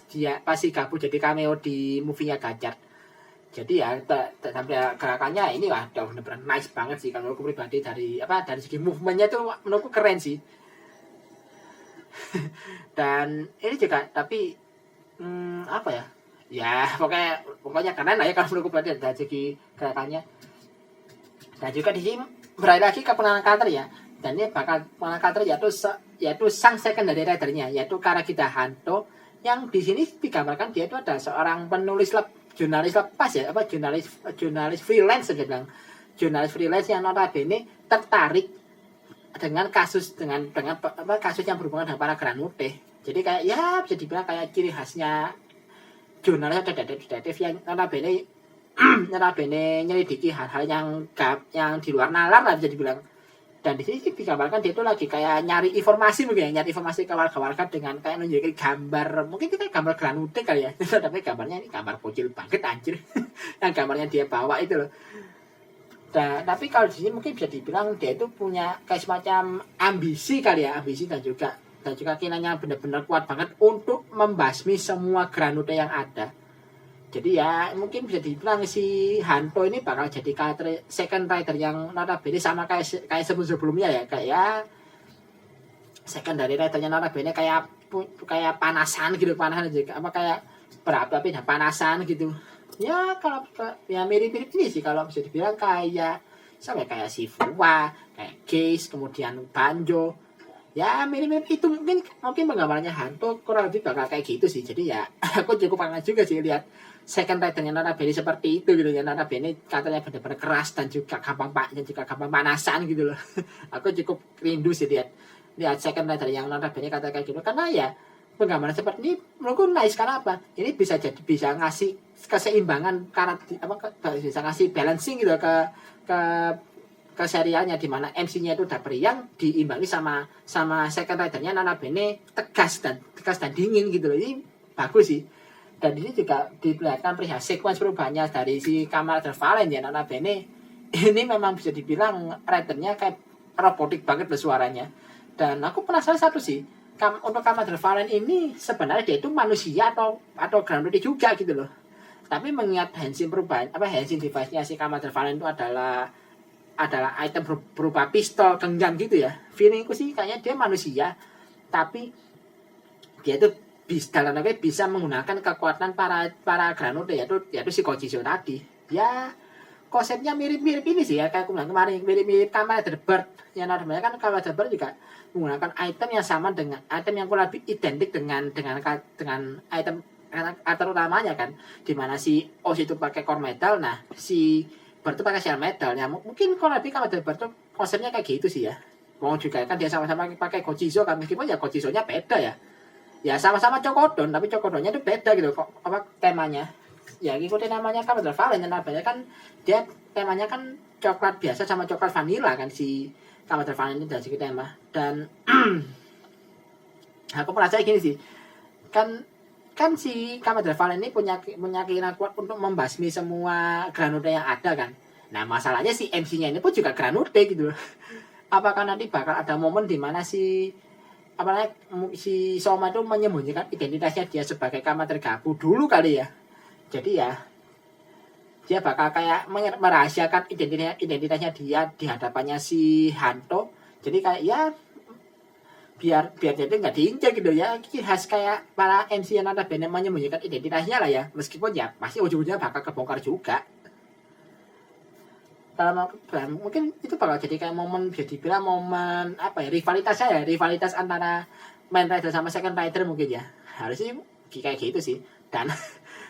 si Gabu jadi cameo di movie-nya Gacat. Jadi ya sampai gerakannya ini udah benar-benar nice banget sih kalau aku pribadi. Dari segi movementnya tuh menurutku keren sih. Dan ini juga tapi apa ya? Ya pokoknya keren lah ya kalau menurutku pribadi dari segi gerakannya. Dan juga di sini beralih lagi ke pengenalan karakter ya. Dan ini bakal pengenalan karakter yaitu sang secondary ridernya, yaitu Karagita Hanto, yang di sini digambarkan dia itu adalah seorang penulis jurnalis lepas ya, jurnalis freelance saya bilang. Jurnalis freelance yang notabene tertarik dengan kasus kasus yang berhubungan dengan para Granude. Jadi kayak ya bisa dibilang kayak ciri khasnya jurnalis atau detektif yang notabene nyelidiki hal-hal yang di luar nalar lah bisa dibilang. Dan di sini digambarkan dia itu lagi kayak nyari informasi ke warga-warga dengan kayak nunjukin gambar, mungkin kita gambar Granude kali ya. Tapi gambarnya ini gambar kecil banget anjir. Yang gambarnya dia bawa itu loh. Dan tapi kalau di sini mungkin bisa dibilang dia itu punya kayak semacam ambisi kali ya, dan juga keinginannya benar-benar kuat banget untuk membasmi semua Granude yang ada. Jadi ya mungkin bisa dibilang si Hanto ini bakal jadi karakter second rider yang notabene sama kayak sebelumnya ya, kayak secondary ridernya notabene kayak panasan juga kayak berapi-api dan panasan gitu. Ya kalau ya mirip-mirip ini sih kalau bisa dibilang kayak si Fuwa, kayak Geis, kemudian Banjo. Ya mirip-mirip itu, mungkin penggambarannya Hanto kurang lebih bakal kayak gitu sih. Jadi ya aku cukup kangen juga sih lihat second ridernya notabene seperti itu gitu ya, notabene katanya benar-benar keras dan juga gampang panasan gitu loh. Aku cukup rindu sih lihat second rider yang notabene kata kayak gitu, karena ya penggambaran seperti ini menurutku nice. Karena apa, ini bisa ngasih keseimbangan bisa ngasih balancing gitu ke serialnya, di mana MC-nya itu udah periang diimbangi sama second ridernya notabene tegas dan dingin gitu loh. Ini bagus sih. Dan ini juga diperlihatkan perihal sequence perubahannya dari si Commander Valen ya, notabene ini memang bisa dibilang ridernya kayak robotik banget loh suaranya. Dan aku penasaran satu sih, untuk Commander Valen ini sebenarnya dia itu manusia atau grounded juga gitu loh. Tapi mengingat henshin device-nya si Commander Valen itu adalah item berupa pistol genggam gitu ya. Feelingku sih kayaknya dia manusia, tapi dia itu bisa menggunakan kekuatan para Granude yaitu si Kojizo tadi. Ya konsepnya mirip-mirip ini sih ya, kayak aku bilang kemarin, mirip-mirip Commander Bird. Yang namanya kan Commander Bird juga menggunakan item yang sama dengan item yang kurang lebih identik dengan item karakter utamanya kan, dimana si Oz itu pakai core metal, nah si Bird itu pakai shell metal. Ya mungkin kalau lebih Commander Bird tuh konsepnya kayak gitu sih ya. Mau juga kan dia sama-sama pakai Kojizo kan, meskipun ya Kojizo-nya beda ya. Ya sama-sama Cokodon, tapi Cokodonnya itu beda gitu kok temanya. Ya ngikutin namanya Commander Valen, namanya kan dia temanya kan coklat biasa sama coklat vanilla kan si Commander Valen ini dari segi tema. Dan aku merasa gini sih, kan si Commander Valen ini punya keinginan kuat untuk membasmi semua Granude yang ada kan. Nah masalahnya si MC-nya ini pun juga Granude gitu loh. Apakah nanti bakal ada momen di mana si Soma itu menyembunyikan identitasnya dia sebagai Commander Gabu dulu kali ya. Jadi ya dia bakal kayak merahasiakan identitasnya dia di hadapannya si Hanto. Jadi kayak ya biar dia itu nggak diinjak gitu ya. Khas kayak para MC yang ada band menyembunyikan identitasnya lah ya. Meskipun ya pasti ujung-ujungnya bakal kebongkar juga. Kalau mungkin itu bakal jadi kayak momen, bisa dibilang momen rivalitas antara main rider sama second rider mungkin ya. Harusnya kayak gitu sih. Dan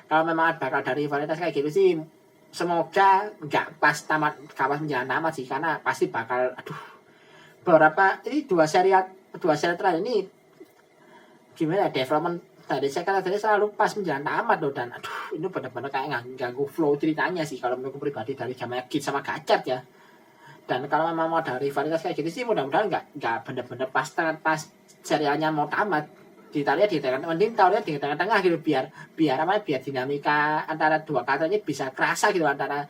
kalau memang bakal ada rivalitas kayak gitu sih, semoga nggak pas menjelang tamat sih, karena pasti bakal dua serial terakhir ini gimana development dari second rider selalu pas menjelang tamat loh. Dan ini benar-benar kayak ganggu flow ceritanya sih kalau menurutku pribadi dari zamannya Kid sama Gacet ya. Dan kalau memang mau ada rivalitas kayak gitu sih, mudah-mudahan nggak benar-benar pas serialnya mau tamat. Kita lihat di tengah-tengah gitu, biar dinamika antara dua kata ini bisa kerasa gitu, antara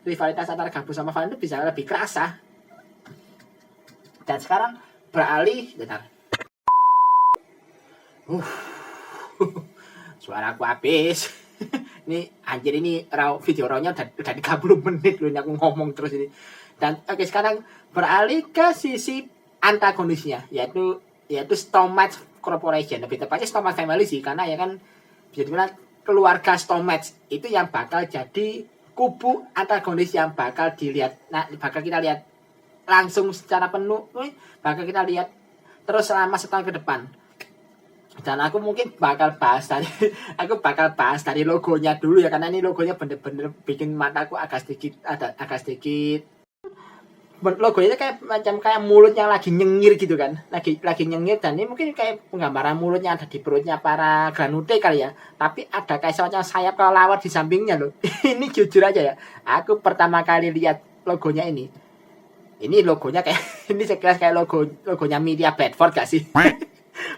rivalitas antara Gabu sama Valen itu bisa lebih kerasa. Dan sekarang beralih suara aku habis. Ini anjir, ini video rawnya udah 30 menit loh, ini aku ngomong terus ini. Dan oke, sekarang beralih ke sisi antagonisnya, yaitu Stomach Corporation, lebih tepatnya Stomach Family sih, karena ya kan bisa dibilang keluarga Stomach itu yang bakal jadi kubu antagonis yang bakal kita lihat langsung secara penuh, bakal kita lihat terus selama setahun ke depan. Dan aku mungkin bakal bahas dari logonya dulu ya, karena ini logonya bener-bener bikin mataku agak sedikit logonya kayak mulut yang lagi nyengir gitu kan, lagi nyengir. Dan ini mungkin kayak penggambaran mulutnya ada di perutnya para Granude kali ya, tapi ada kayak semacam sayap kelelawar di sampingnya loh. Ini jujur aja ya, aku pertama kali lihat logonya ini logonya kayak ini sekilas kayak logonya Media Bedford gak sih?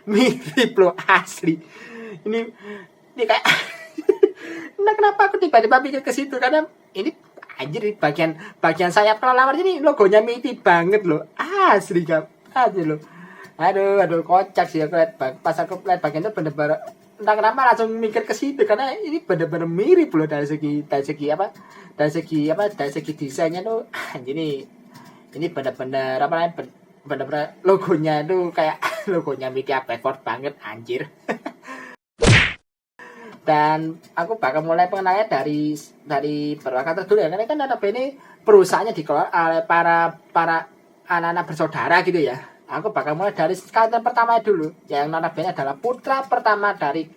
Mirip loh, asli. Ini kayak nah, kenapa aku tiba-tiba pikir ke situ, karena ini anjir, bagian sayap kelelawar ini logonya miti banget loh, asli kan, aja loh. Aduh kocak sih aku lihat, pas aku lihat bagian itu bener-bener entah kenapa langsung mikir ke situ, karena ini bener-bener mirip loh dari segi desainnya tuh. Anjir, ini bener-bener logonya tuh kayak logonya Media Bedford banget anjir. Dan aku bakal mulai pengenalnya dari beberapa kata dulu ya, karena kan notabene perusahaannya dikelola oleh para anak-anak bersaudara gitu ya. Aku bakal mulai dari kata pertama dulu, yang notabene adalah putra pertama dari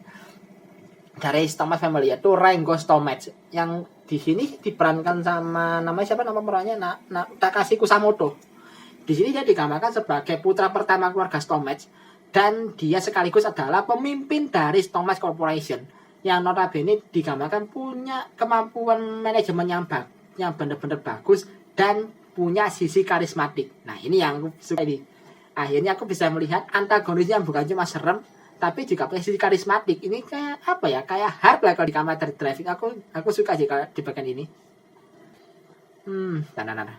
dari Stomach Family, yaitu Rengo Stomach, yang di sini diperankan sama namanya siapa, nama perannya Takashi Kusamoto. Di sini dia digambarkan sebagai putra pertama keluarga Stomach, dan dia sekaligus adalah pemimpin dari Stomach Corporation, yang notabene digambarkan punya kemampuan manajemen yang benar-benar bagus dan punya sisi karismatik. Nah, ini yang aku suka ini. Akhirnya aku bisa melihat antagonisnya bukan cuma serem, tapi juga punya sisi karismatik. Ini kayak apa ya, kayak hard lah kalau di Kamen Rider Driving. Aku suka sih kalau di bagian ini. Nah.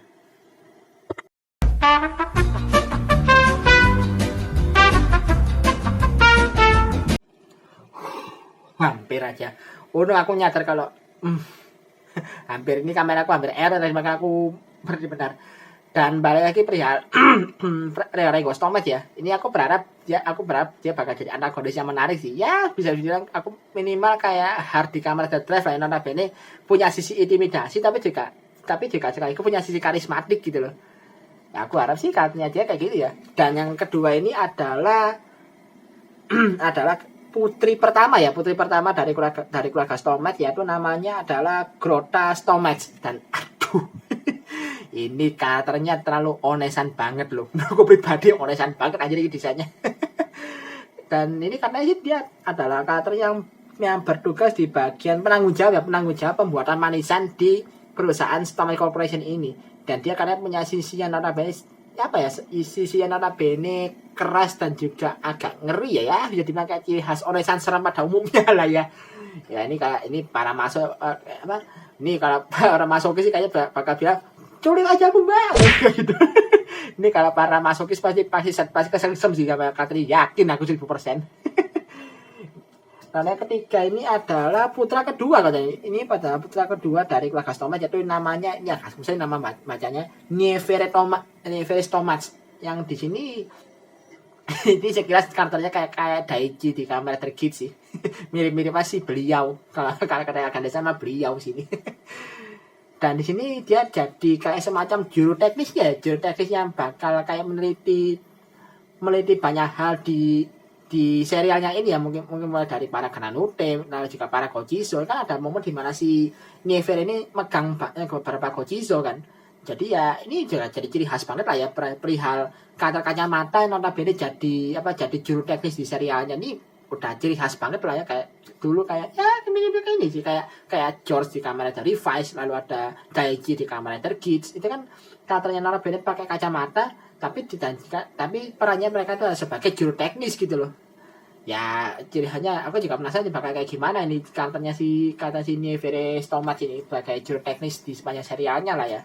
Hampir aja. Aku nyadar kalau hampir ini kameraku hampir error, maka aku benar. Dan balik lagi perihal Rengo Stomach ya. Ini aku berharap dia bakal jadi antagonis yang menarik sih. Ya, bisa dibilang aku minimal kayak hard di Kamen Rider Drive lah, notabene punya sisi intimidasi tapi juga sekaligus punya sisi karismatik gitu loh. Ya, aku harap sih katanya dia kayak gitu ya. Dan yang kedua ini adalah putri pertama dari keluarga Stomach, yaitu namanya adalah Grota Stomach. Dan ini karakternya terlalu onesan banget loh. Aku pribadi onesan banget aja ini desainnya. Dan ini karena dia adalah karakter yang bertugas di bagian penanggung jawab pembuatan manisan di perusahaan Stomach Corporation ini. Dan dia karena punya sisi yang notabene keras dan juga agak ngeri ya. Bisa dibilang kayak ciri khas onesan serem pada umumnya lah ya. Ya ini para masuk ini kalau para masukis sih kayaknya bakal bilang culik aja aku mbak gitu. Ini kalau para masukis pasti kesem sih sama Katri, yakin aku 1000%. Karena yang ketiga ini adalah putra kedua katanya. Ini pada putra kedua dari keluarga Stomach, yaitu namanya ya misalnya nama bacanya Nevere Stomach. Yang di sini ini sekilas karakternya kayak Daichi di Kamen Rider Kid sih. Mirip-mirip masih beliau. Kalau kata akan sama beliau sini. Dan di sini dia jadi kayak semacam juru teknis yang bakal kayak meneliti banyak hal di serialnya ini ya, mungkin mulai dari para Gananute, lalu juga para Gojizo. Kan ada momen di mana si Nevere ini megang beberapa Gojizo kan. Jadi ya ini juga jadi ciri khas banget lah ya perihal karakter kacamata yang notabene jadi juru teknis di serialnya. Ini udah ciri khas banget lah ya, kayak dulu kayak ya mirip ini sih kayak George di Kamen Rider Revice, lalu ada Daichi di Kamen Rider Kids. Itu kan karakternya notabene pakai kacamata, tapi perannya mereka itu sebagai juru teknis gitu loh. Ya ciri khasnya aku juga penasaran bakal kayak gimana ini karakternya si Nevere Stomach ini sebagai juru teknis di sepanjang serialnya lah ya.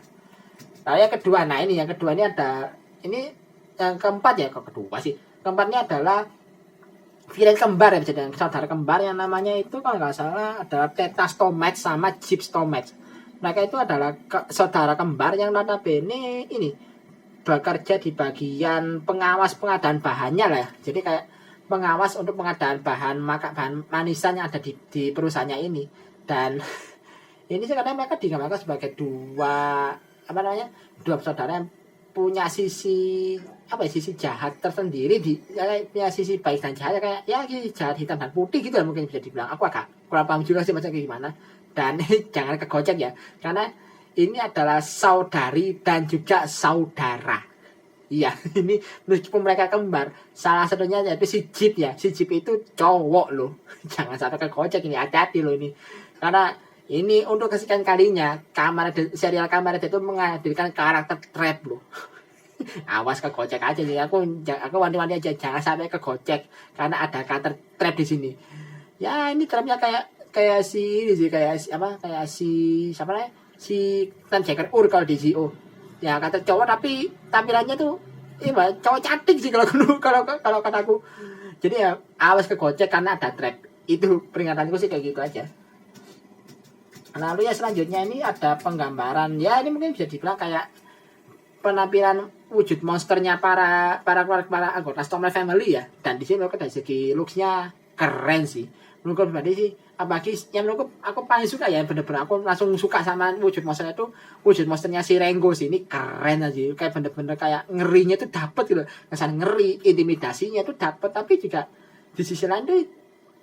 Lalu yang kedua ini ada ini yang keempat ya, keempatnya adalah villain kembar ya, bisa dengan saudara kembar yang namanya itu kalau nggak salah adalah Teta Stomach sama Jeep Stomach. Mereka itu adalah saudara kembar yang notabene ini bekerja di bagian pengawas pengadaan bahannya lah ya. Jadi kayak pengawas untuk pengadaan bahan manisan yang ada di perusahaannya ini. Dan ini sekarang mereka digambarkan sebagai dua saudara yang punya sisi jahat tersendiri, punya sisi baik dan jahat kayak ya jahat hitam dan putih gitu mungkin bisa dibilang. Aku agak kurang paham juga sih macam gimana. Dan jangan kegocek ya, karena ini adalah saudari dan juga saudara. Iya, ini meskipun mereka kembar, salah satunya yaitu si Jeep ya. Si Jeep itu cowok loh. Jangan sampai kegocek ini, hati-hati loh ini. Karena ini untuk kesekian kalinya serial Kamen Rider itu menghadirkan karakter trap loh. Awas kegocek aja nih. Aku wanti-wanti aja jangan sampai kegocek karena ada karakter trap di sini. Ya ini trapnya kayak si Tanjakan kalau di CEO. Ya kata cowok tapi tampilannya tuh cowok cantik sih kalau kataku. Jadi ya awas kegocek karena ada trap. Itu peringatanku sih kayak gitu aja. Lalu ya selanjutnya ini ada penggambaran, ya ini mungkin bisa dibilang kayak penampilan wujud monsternya para anggota Stomach Family ya. Dan di sini dari segi looks-nya keren sih. Menurut pribadi sih, apalagi yang menurut aku paling suka ya, bener-bener aku langsung suka sama wujud monsternya itu, wujud monsternya si Rengo sih. Ini keren aja, kayak bener-bener kayak ngerinya tuh dapet gitu, kesan ngeri, intimidasinya tuh dapet, tapi juga di sisi lain tuh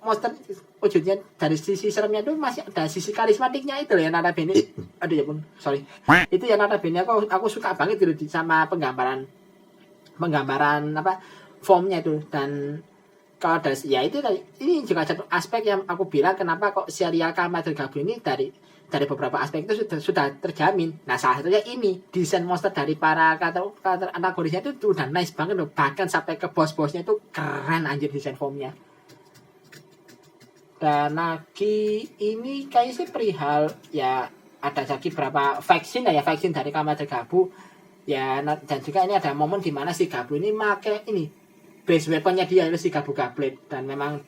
monster wujudnya dari sisi seremnya itu masih ada sisi karismatiknya itu loh yang notabene. Aduh ya pun, sorry. Itu yang notabene aku suka banget gitu sama penggambaran apa formnya itu. Dan kalau dari ya itu ini juga satu aspek yang aku bilang kenapa kok serial Kamar Tergabung ini dari beberapa aspek itu sudah terjamin. Nah salah satunya ini desain monster dari para karakter antagonisnya itu udah nice banget loh, bahkan sampai ke bos-bosnya itu keren anjir desain formnya. Dan lagi ini kayak sih perihal ya ada lagi berapa vaksin dari Kamar Tergabung ya. Dan juga ini ada momen dimana si Gabu ini make ini base weaponnya dia itu si Gabu Gablet, dan memang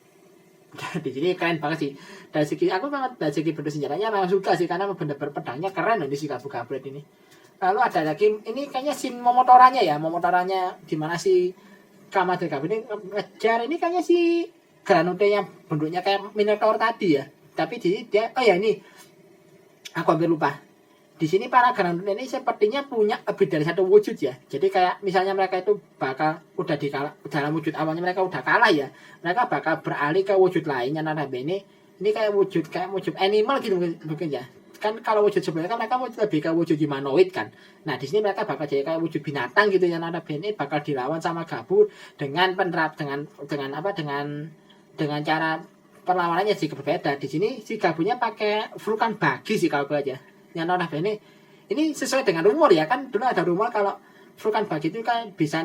di sini keren banget sih dari segi aku banget, dari segi bentuk senjatanya memang suka sih karena bener-bener pedangnya keren loh di si Gabu Gablet ini. Lalu ada lagi ini kayaknya scene momotoranya dimana si Kamar Tergabung ini ngejar ini kayaknya si Granute yang bentuknya kayak Minotaur tadi ya, tapi di dia ini aku hampir lupa. Di sini para Granute ini sepertinya punya lebih dari satu wujud ya. Jadi kayak misalnya mereka itu bakal udah dalam wujud awalnya mereka udah kalah ya, mereka bakal beralih ke wujud lainnya. Notabene ini kayak wujud animal gitu mungkin ya. Kan kalau wujud sebelumnya kan mereka lebih ke wujud humanoid kan. Nah di sini mereka bakal jadi kayak wujud binatang gitu ya. Notabene bakal dilawan sama Gabu dengan dengan cara perlawanannya sih berbeda. Di sini si Gabunya pakai vulkan bagi sih kalau gue aja. Yang notabene ini sesuai dengan rumor ya, kan dulu ada rumor kalau vulkan bagi itu kan bisa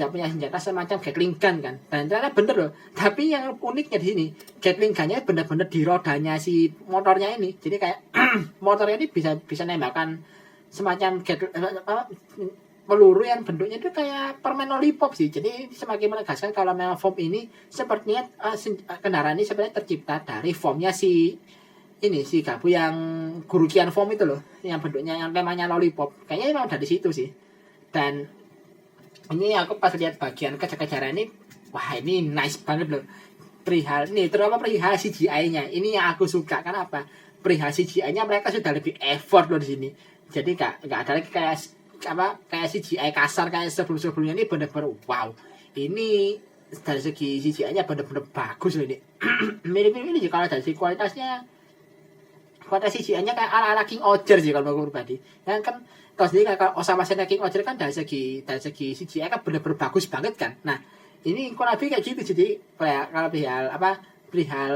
punya senjata semacam Gatling gun kan, dan ternyata bener loh. Tapi yang uniknya di sini Gatling gunnya bener-bener di rodanya si motornya ini, jadi kayak motornya ini bisa nembakkan semacam peluru yang bentuknya itu kayak permen lollipop sih. Jadi semakin menegaskan kalau memang form ini sepertinya kendaraan ini sebenarnya tercipta dari formnya si Gabu yang Gurukian form itu loh, yang bentuknya yang temanya lollipop. Kayaknya memang dari situ sih. Dan ini aku pas lihat bagian kejar-kejaran ini, wah ini nice banget loh. Terutama perihal CGI-nya. Ini yang aku suka. Kenapa? Perihal CGI-nya mereka sudah lebih effort loh di sini. Jadi nggak ada lagi kayak CGI kasar kayak sebelum-sebelumnya. Ini bener-bener wow. Ini dari segi CGI-nya bener-bener bagus loh ini. Mirip-mirip ini kalau dari segi kualitasnya CGI-nya kayak ala-ala King Oger sih kalau aku pribadi. Yang kan kalau sendiri kalau Osama Sen King Oger kan dari segi CGI kan bener-bener bagus banget kan. Nah, ini kurang lebih kayak gitu. Jadi kalau perihal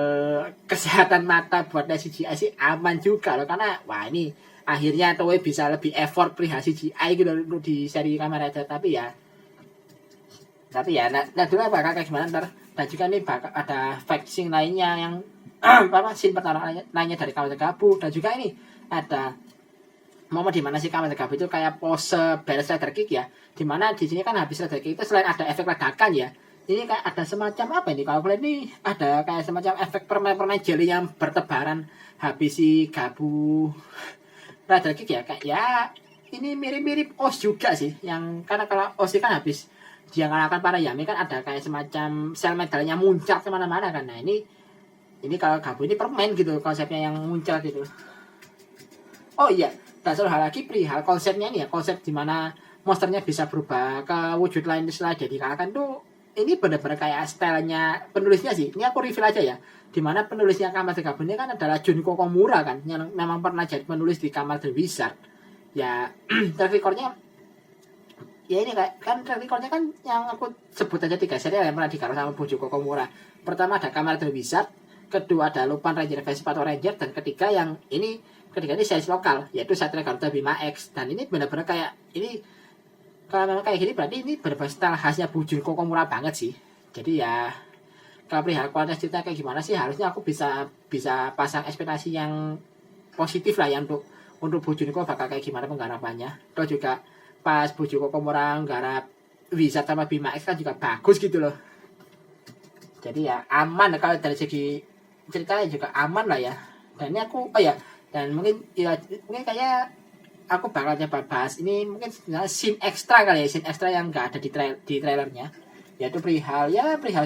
kesehatan mata buat CGI sih aman juga loh, karena wah ini akhirnya Toei bisa lebih effort perihal CGI gitu loh di seri Kamen Rider. Tapi ya nah dulu bakal kayak gimana ntar. Dan juga nih bakal ada faxing lainnya yang scene pertarungan lainnya dari Kamen Tergabung. Dan juga ini ada momen dimana si Kamen Tergabung itu kayak pose beres Rider Kick ya, dimana di sini kan habis Rider Kick itu selain ada efek ledakan ya, ini kayak ada semacam apa ini, kalau kalian ini ada kayak semacam efek permen jelly yang bertebaran habis si Gabu Rider Kick ya. Kayak ya ini mirip-mirip Os juga sih, yang karena kalau Os kan habis dia ngalahkan para Yami kan ada kayak semacam sel medalnya muncrat kemana-mana kan. Nah ini kalau Gabu ini permen gitu konsepnya yang muncrat gitu. Oh iya, dan satu hal lagi perihal konsepnya ini ya, konsep dimana monsternya bisa berubah ke wujud lain setelah dia dikalahkan tuh, ini benar-benar kayak stylenya penulisnya sih. Ini aku reveal aja ya, dimana penulisnya Kamen Tergabung ini kan adalah Junko Komura kan, yang memang pernah jadi penulis di Kamen The Wizard ya. Track recordnya ya ini kan track recordnya kan yang aku sebut aja 3 serial yang pernah digarap sama Junko Komura. Pertama ada Kamen The Wizard, kedua ada Lupin Ranger vs Pato Ranger, dan ketiga ini series lokal yaitu Satria Garuda Bima X. Dan ini benar-benar kayak ini, kalau memang kayak gini berarti ini benar-benar style khasnya Junko Komura banget sih. Jadi ya kalau perihal kualitas cerita kayak gimana sih, harusnya aku bisa pasang ekspektasi yang positif lah ya untuk Junko bakal kayak gimana penggarapannya. Terus juga pas Junko Komura nggarap Wizard sama Bima X kan juga bagus gitu loh. Jadi ya aman kalau dari segi ceritanya juga aman lah ya. Dan ini aku dan mungkin kayak aku bakal coba bahas ini mungkin scene extra kali ya, scene extra yang nggak ada di trailernya, yaitu perihal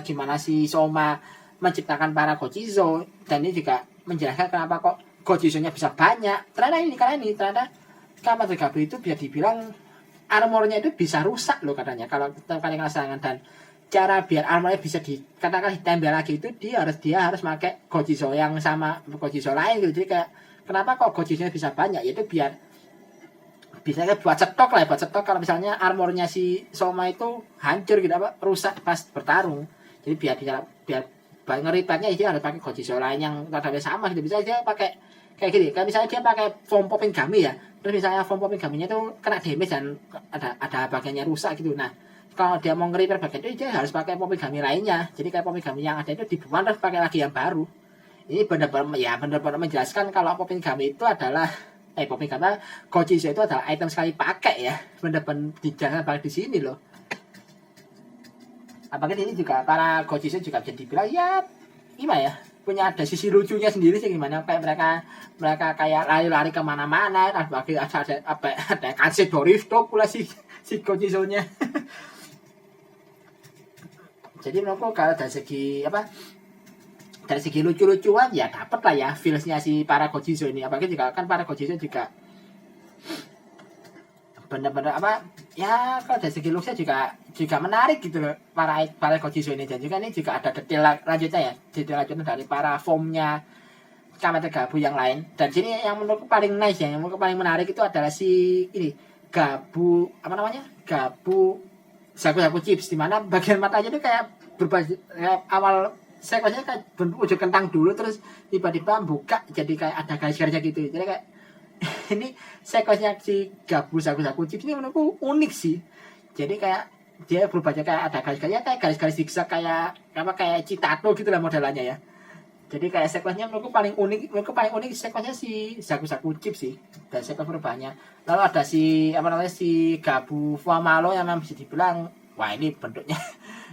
gimana si Soma menciptakan para Gochizo. Dan ini juga menjelaskan kenapa kok Gochizo-nya bisa banyak. Ternyata Kamen Tergabung itu bisa dibilang armornya itu bisa rusak loh katanya kalau kalian ngerasakan. Dan cara biar armornya bisa dikatakan ditempel lagi itu dia harus pakai Gojiso yang sama Gojiso lain gitu. Jadi kayak kenapa kok Gojisonya bisa banyak, yaitu biar bisa buat stok lah, buat stok kalau misalnya armornya si Soma itu hancur gitu, apa rusak pas bertarung. Jadi biar ngeripatnya dia harus pakai Gojiso lain yang rada sama gitu. Bisa dia pakai kayak gini, kayak misalnya dia pakai form popping gami ya, terus misalnya form popping gaminya itu kena damage dan ada bagiannya rusak gitu. Nah kalau dia mau nge-repair bagian itu dia harus pakai popping gami lainnya. Jadi kayak popping gami yang ada itu dibuang terus pakai lagi yang baru. Ini benar-benar menjelaskan kalau popping gami itu adalah popping gami Gojiso itu adalah item sekali pakai ya. Benar-benar dijelaskan balik di sini loh. Apalagi ini juga para Gojiso juga bisa dibilang ya gimana ya, punya ada sisi lucunya sendiri sih, gimana kayak mereka kayak lari-lari kemana-mana, ada Kansei Doristo pula si Gojiso-nya. Jadi menurutku kalau dari segi lucu-lucuan ya dapat lah ya feelsnya si para Gojiso ini. Apalagi juga kan para Gojiso juga benar-benar ya kalau dari segi looksnya juga menarik gitu loh para Gojiso ini. Dan juga ini juga ada detail lanjutnya ya, detail lanjutnya dari para formnya Kamen Gabu yang lain. Dan sini yang menurutku paling nice ya, yang menurutku paling menarik itu adalah si ini Gabu Gabu Saku Chips, di mana bagian matanya itu kayak berubah, kayak awal sekuensnya kayak wujud kentang dulu, terus tiba-tiba buka jadi kayak ada garis-garisnya gitu. Jadi kayak ini sekuensnya si Gabu Saku Chips ini menurutku unik sih. Jadi kayak dia berubahnya kayak ada garis-garisnya, kayak garis-garis zigzag kayak Citato gitu lah modelannya ya. Jadi kayak sekuensnya menurutku paling unik sekuensnya si Saku Chips sih, dan sekuens perubahannya. Lalu ada si si Gabu Fuamalo yang memang bisa dibilang wah ini bentuknya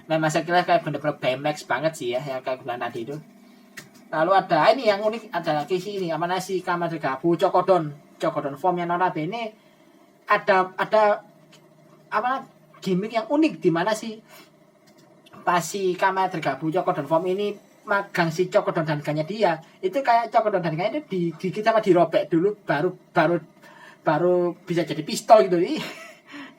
memang saya kira kayak bener-bener BMX banget sih ya, yang kayak bilang tadi itu. Lalu ada ini yang unik, ada lagi si ini si Kamen Gabu Chokodon form yang notabene ada gimmick yang unik, di mana si pas si Kamen Gabu Chokodon form ini magang si Chokodon Dangannya dia, itu kayak Chokodon Dangannya itu digigit sama dirobek dulu baru bisa jadi pistol gitu. Nih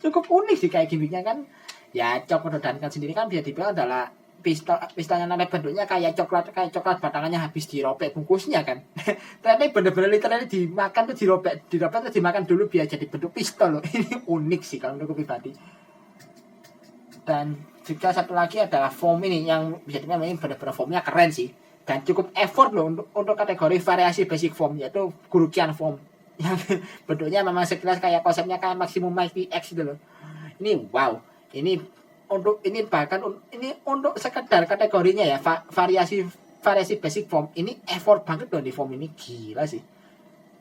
cukup unik sih kayak gimmicknya kan ya. Chokodon Dangan sendiri kan bisa dibilang adalah pistolnya namanya bentuknya kayak coklat batangannya habis dirobek bungkusnya kan. Tapi bener-bener literally dimakan tuh dirobek terus dimakan dulu biar jadi bentuk pistol loh. Ini unik sih kalau menurutku pribadi. Dan juga satu lagi adalah form ini yang bisa dibilang benar-benar formnya keren sih, dan cukup effort loh untuk kategori variasi basic form, yaitu Gurukian form yang bentuknya memang sekilas kayak konsepnya kayak Maximum Mighty X gitu loh. Ini wow, ini bahkan untuk sekedar kategorinya ya variasi basic form ini effort banget loh di form ini, gila sih.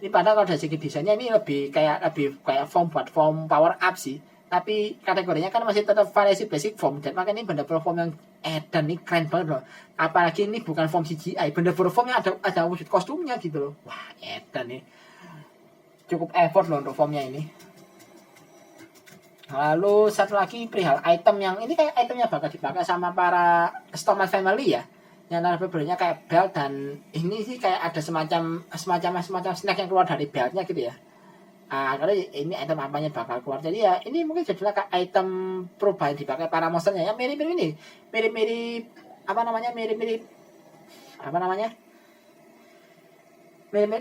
Ini padahal kalau dari segi desainnya ini lebih kayak form buat form power up sih, tapi kategorinya kan masih tetap variasi basic form. Dan makanya ini bener-bener form yang dan ini keren banget loh. Apalagi ini bukan form CGI, bener-bener form yang ada wujud kostumnya gitu loh. Wah edan nih, cukup effort loh untuk formnya ini. Lalu satu lagi perihal item, yang ini kayak itemnya bakal dipakai sama para Stoneman family ya, yang narapnya kayak belt, dan ini sih kayak ada semacam snack yang keluar dari beltnya gitu ya. Karena ini item apanya bakal keluar, jadi ya ini mungkin jadilah item perubahan dipakai para monsternya ya, mirip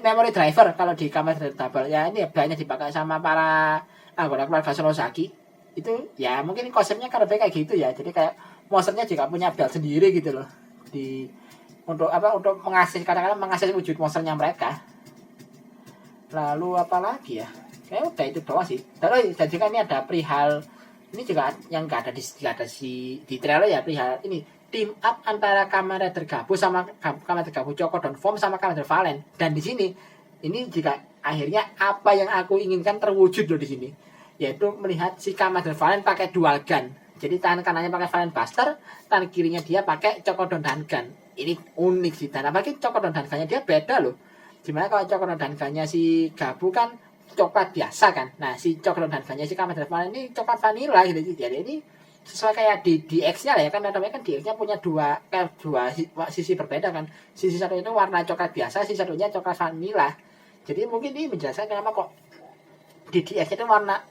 memory driver kalau di Kamen Double ya. Ini banyak dipakai sama para anggota keluarga Sonosaki itu ya, mungkin konsepnya kan lebih kayak gitu ya. Jadi kayak monsternya juga punya belt sendiri gitu loh, untuk mengasih wujud monsternya mereka. Lalu apa lagi ya? Kayaknya udah itu doang sih. Dan juga ini ada perihal ini juga yang nggak ada di trailer ya, perihal ini team up antara Kamen Rider Gabu sama Kamen Rider Gabu Chokodon Form sama Kamen Rider Valen. Dan di sini ini juga akhirnya apa yang aku inginkan terwujud loh di sini, yaitu melihat si Kamen Rider Valen pakai dual gun. Jadi tangan kanannya pakai Valen Buster, tangan kirinya dia pakai Chokodon Dangan. Ini unik sih, dan apalagi Chokodon Dangannya dia beda loh. Dimana kalau Chokodon Dangannya si Gabu kan coklat biasa kan, nah si Chokodon Dangannya si Kamen Rider Valen ini coklat vanilla gitu. Jadi ini sesuai kayak di X-nya lah ya kan, namanya kan di X-nya punya dua sisi berbeda kan. Sisi satu itu warna coklat biasa, sisi satunya coklat vanilla. Jadi mungkin ini menjelaskan kenapa kok di DX itu warna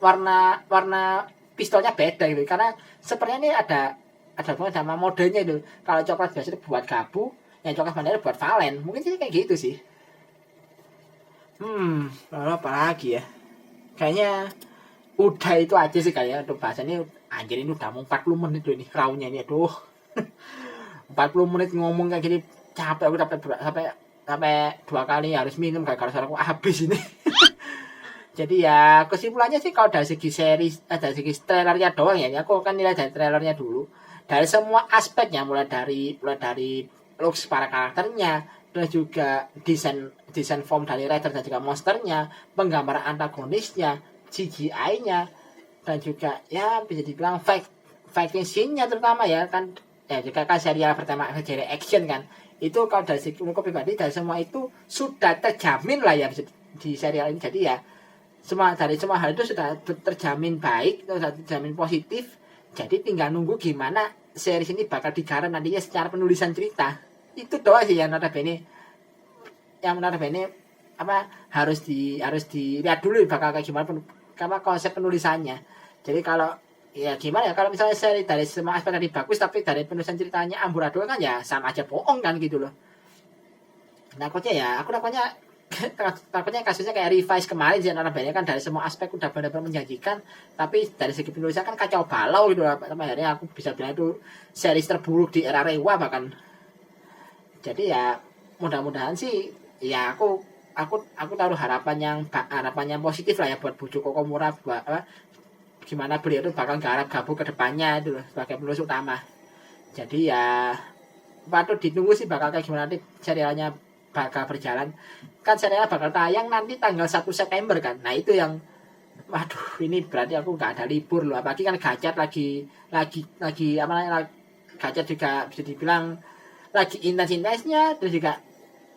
pistolnya beda gitu, karena sepertinya ini ada ada hubungan sama modenya itu. Kalau coklat biasa itu buat Gabu, yang coklat vanilla buat Valen. Mungkin sih kayak gitu sih. Lalu apa lagi ya? Kayaknya udah itu aja sih kayaknya untuk bahasannya. Anjir ini udah mau 40 menit loh ini raunya ini, aduh. 40 menit ngomong kayak gini capek aku, sampai 2 kali harus minum gara-gara suaraku habis ini. Jadi ya kesimpulannya sih kalau dari segi series, dari segi trailernya doang ya, aku akan nilai dari trailernya dulu. Dari semua aspeknya, mulai dari looks para karakternya, terus juga desain form dari writer dan juga monsternya, penggambaran antagonisnya, CGI-nya, dan juga ya bisa dibilang fighting scene-nya terutama ya kan, ya juga kan serial pertama serial action kan. Itu kalau dari segi aku pribadi dari semua itu sudah terjamin lah ya di serial ini. Jadi ya semua hal itu sudah terjamin baik, sudah terjamin positif. Jadi tinggal nunggu gimana series ini bakal digarap nantinya secara penulisan cerita. Itu doang sih yang notabene apa harus dilihat dulu bakal kayak gimana konsep penulisannya. Jadi kalau ya gimana ya, kalau misalnya seri dari semua aspek tadi bagus tapi dari penulisan ceritanya amburadul kan ya sama aja bohong kan gitu loh. Takutnya kasusnya kayak Revise kemarin sih, banyak kan dari semua aspek udah benar-benar menjanjikan, tapi dari segi penulisan kan kacau balau gitu loh. Akhirnya aku bisa bilang itu series terburuk di era Rewa bahkan. Jadi ya mudah-mudahan sih ya aku taruh harapan yang positif lah ya buat Bujo Kokomura, buat gimana beliau itu bakal garap Gabu ke depannya itu loh, sebagai penulis utama. Jadi ya patut ditunggu sih bakal kayak gimana nanti serialnya bakal berjalan. Kan serialnya bakal tayang nanti tanggal 1 September kan. Nah itu yang waduh, ini berarti aku gak ada libur loh. Apalagi kan Gacat lagi apa namanya, Gacat juga bisa dibilang lagi intens-intensnya. Terus juga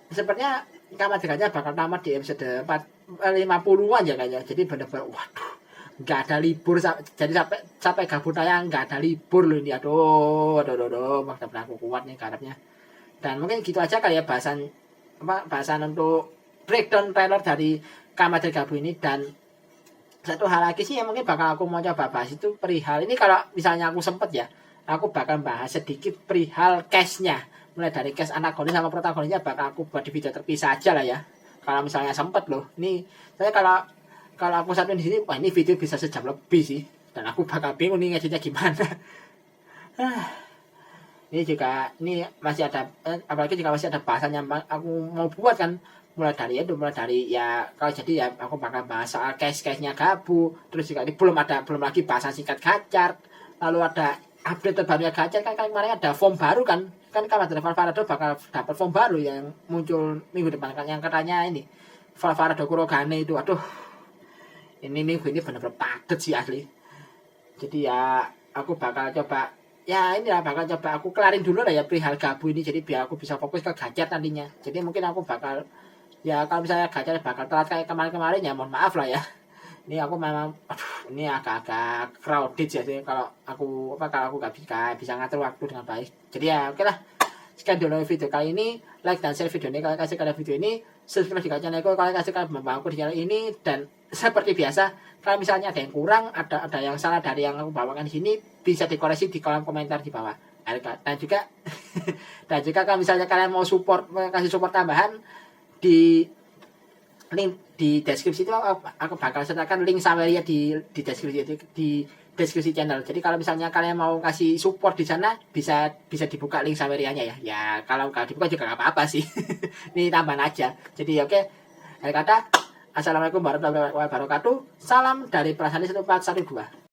sepertinya Kamar Gacat bakal tamat di episode 50-an ya kayaknya. Jadi bener-bener waduh, gak ada libur. Jadi sampai Gabu tayang gak ada libur loh ini. Aduh, bener-bener aku kuat nih garapnya. Dan mungkin gitu aja kali ya bahasan untuk breakdown trailer dari Kamar Gabu ini. Dan satu hal lagi sih yang mungkin bakal aku mau coba bahas itu perihal ini, kalau misalnya aku sempet ya, aku bakal bahas sedikit perihal cast-nya, mulai dari cast antagonis sama protagonisnya bakal aku buat di video terpisah aja lah ya, kalau misalnya sempet loh. Ini saya kalau aku satuin di sini, wah ini video bisa sejam lebih sih, dan aku bakal bingung nih ngeditnya gimana. Ini masih ada apalagi jika masih ada bahasan yang aku mau buat kan, mulai dari ya kalau jadi ya aku bakal bahas soal case-nya Gabu, terus juga ini belum lagi bahasan singkat Gacat, lalu ada update terbarunya Gacat kan kemarin ada form baru kan Kamar Valvarado bakal dapat form baru yang muncul minggu depan kan, yang katanya ini Valvarado Kurogane itu. Aduh, ini minggu ini benar-benar padet sih asli. Jadi ya aku bakal coba aku kelarin dulu lah ya perihal Gabu ini, jadi biar aku bisa fokus ke Gacat nantinya. Jadi mungkin aku bakal ya kalau misalnya Gacat bakal telat kayak kemarin ya mohon maaf lah ya. Ini aku memang ini agak crowded ya sih kalau aku gak bisa ngatur waktu dengan baik. Jadi ya oke lah. Sekian dulu video kali ini. Like dan share video ini kalau kasih kalian video ini. Subscribe di channel aku kalau kasih kalian membantu di channel ini. Dan seperti biasa, kalau misalnya ada yang kurang, ada yang salah dari yang aku bawakan di sini, bisa dikoreksi di kolom komentar di bawah. Dan juga kalau misalnya kalian mau kasih support tambahan, di link di deskripsi itu aku bakal sertakan link Saweria di deskripsi channel. Jadi kalau misalnya kalian mau kasih support di sana, bisa dibuka link Sawerianya ya. Ya kalau nggak dibuka juga nggak apa-apa sih. Ini tambahan aja. Jadi oke. Akhir kata, assalamualaikum warahmatullahi wabarakatuh. Salam dari Prasani 1412.